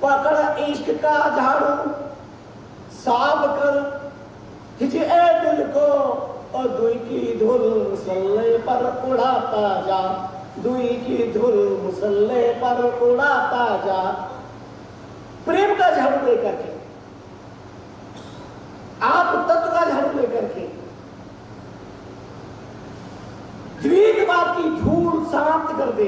पकड़ इश्क का झाड़ू साफ कर, हिजे दिल को और दुई की धूल मुसल्ले पर उड़ाता जा, दुई की धूल मुसल्ले पर उड़ाता जा। प्रेम का झाड़ू लेकर के, आप तत्व का झाड़ू लेकर के द्वैतवाद की धूल समाप्त कर दे।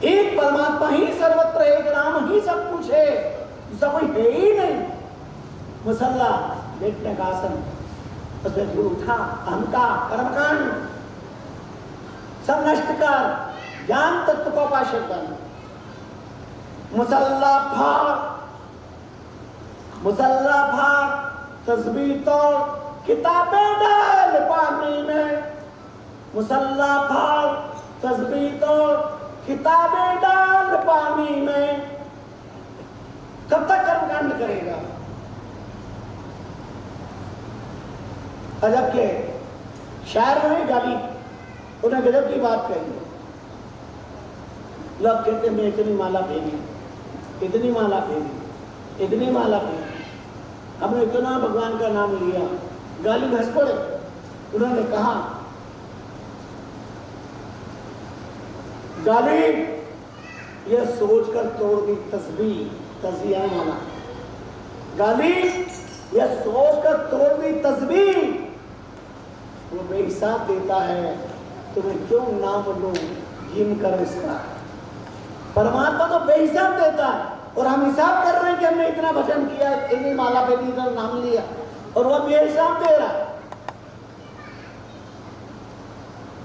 एक परमात्मा ही सर्वत्र, एक नाम ही सब कुछ है, सब है ही नहीं। मुसल्ला बैठने का आसन, उसमें धूल उठा, अहंकार कर्मकांड सब नष्ट कर, ज्ञान तत्व को पाशर कर। मुसल्ला फाड़ तस्बीह तोड़, किताबें डाल पानी में। मुसल्ला फाड़ तस्बीह तोड़, किताबें डाल पानी में। कब तक कर्मकांड करेगा? अजब के शायर में गाली, उन्हें गजब की बात कही। लोग कहते मैं इतनी माला फेरी, इतनी माला फेरी, इतनी माला फेरी, हमने इतना भगवान का नाम लिया। गाली भस पड़े। उन्होंने कहा गाली यह सोचकर तोड़ दी तस्बीह, तस्बीह माला। गाली यह सोचकर तोड़ दी तस्बीह। वो बेहिसाब देता है, तुम्हें क्यों नाम लूं गिन कर उसका। परमात्मा तो बेहिसाब देता है और हम हिसाब कर रहे हैं कि हमने इतना भजन किया, इतनी माला पे इतना नाम लिया, और वह बेहिसाब दे रहा है।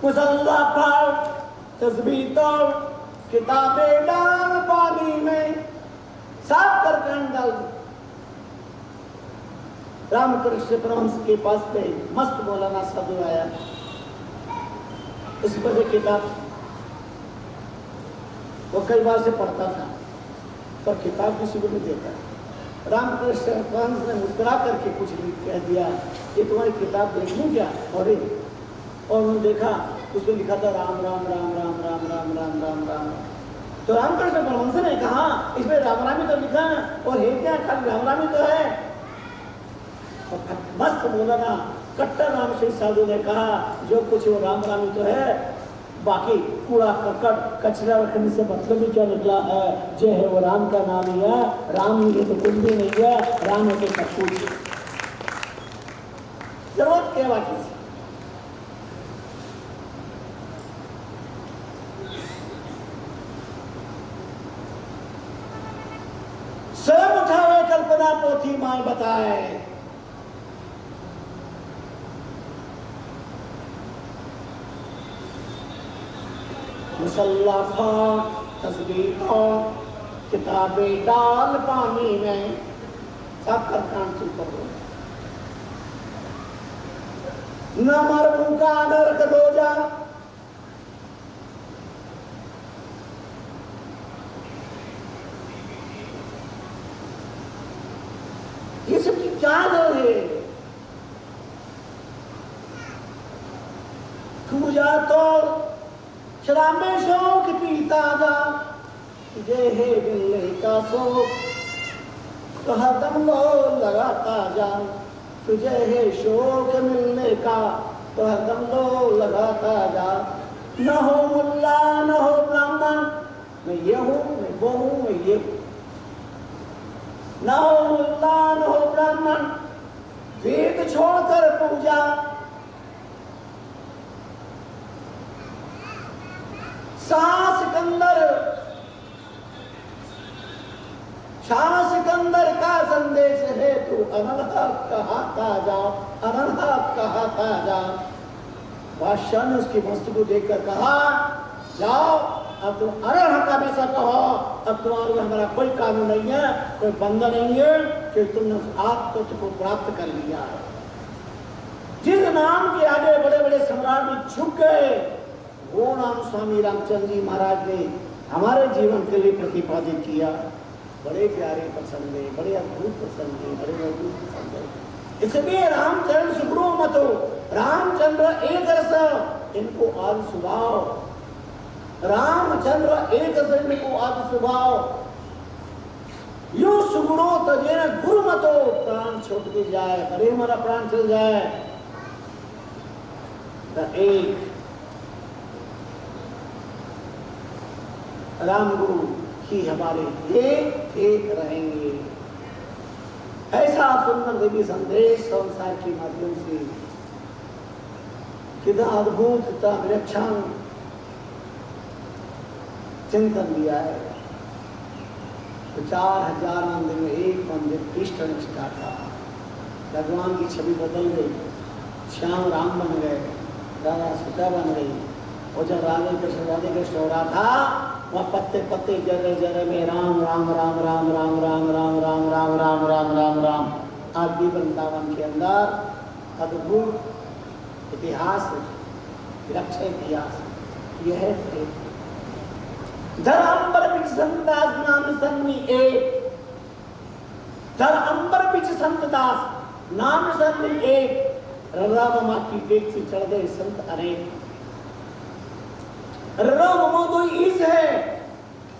मुसल्ला फाड़, तस्बीह तोड़, किताबें डाल पानी में, साफ कर कान डाल। रामकृष्ण परमहंस के पास में मस्त मौलाना साधु आया, उस पर एक किताब वो कई बार से पढ़ता था, पर किताब किसी को नहीं देता। रामकृष्ण परमहंस ने मुस्कुरा करके कुछ कह दिया, ये तुम्हारी किताब देख लूं क्या? और उन्होंने देखा, उसमें लिखा था राम राम राम राम राम राम राम राम राम। तो रामकृष्ण परमहंस ने कहा इसमें राम राम ही तो लिखा है, और है क्या खाली राम राम ही तो है। और मस्त मौलाना कट्टर राम सिंह साधु ने कहा जो कुछ वो राम राम ही तो है, बाकी कूड़ा करकट कचरा रखने से मतलब ही क्या निकला है। जो है वो राम का नाम ही है, राम नहीं है तो कुछ भी नहीं है, राम है तो सब कुछ। जरूरत क्या बाकी थी? स्वयं उठावे कल्पना पोथी मां बताए, मुसल्ला फाड़, तस्बीह तोड़, किताबें डाल पानी में, सब कर कान चुप करो। न मरबू का नरक दो जा, ये सब की क्या दर है? तू जा तो शराब में शौक पीता जा, तुझे है मिलने का शौक तो हरदम लो लगाता जा। तुझे है शौक मिलने का तो हरदम लो लगाता जा। न हो मुल्ला न हो ब्राह्मण, मैं ये हूँ मैं वो हूँ मैं ये हूँ। न हो मुल्ला न हो ब्राह्मण, वेद छोड़कर पूजा। शाह सिकंदर का संदेश है, तू अनलहक कहता जा, अनलहक कहता जा। बादशाह ने उसकी मस्त को देखकर कहा जाओ अब तुम अनलहक हमेशा कहो, अब तुम्हारे हमारा कोई कानून नहीं है, कोई बंधन नहीं है कि तुमने उस आत्म को प्राप्त कर लिया है। जिस नाम के आगे बड़े बड़े सम्राट भी झुक गए, वो नाम स्वामी रामचंद्र जी महाराज ने हमारे जीवन के लिए प्रतिपादित किया। बड़े प्यारे प्रसंग है, बड़े अद्भुत प्रसंग है, बड़े अद्भुत प्रसंग है। इसलिए रामचंद्र सुगुरु मतो, रामचंद्र एक रस इनको आदि स्वभाव, रामचंद्र एक रस इनको आदि स्वभाव। यो सुगुरु तजे गुरु मतो, प्राण छूट भी जाए, अरे हमारा प्राण चल जाए तो एक राम गुरु ही हमारे एक एक रहेंगे। ऐसा सुंदर देवी संदेश संसार के माध्यम से कितना अद्भुत विलक्षण चिंतन दिया है। तो 4000 मंदिर में एक मंदिर इष्ट निष्ठा था। भगवान की छवि बदल गई, श्याम राम बन गए, राधा सीता बन गई। और जब राधे कृष्ण हो रहा था, वह पत्ते पत्ते जगह जगह में राम राम राम राम राम राम राम राम राम राम राम राम राम। आज भी वृंदावन के अंदर अद्भुत इतिहास, विलक्षण इतिहास यह है। धर अंबर बिच संतदास नाम सन्नी एक, धर अंबर बिच संतदास नाम सन्नी एक। राम माँ की पेट से चढ़ गए संत अनेक। राम तो ईस है,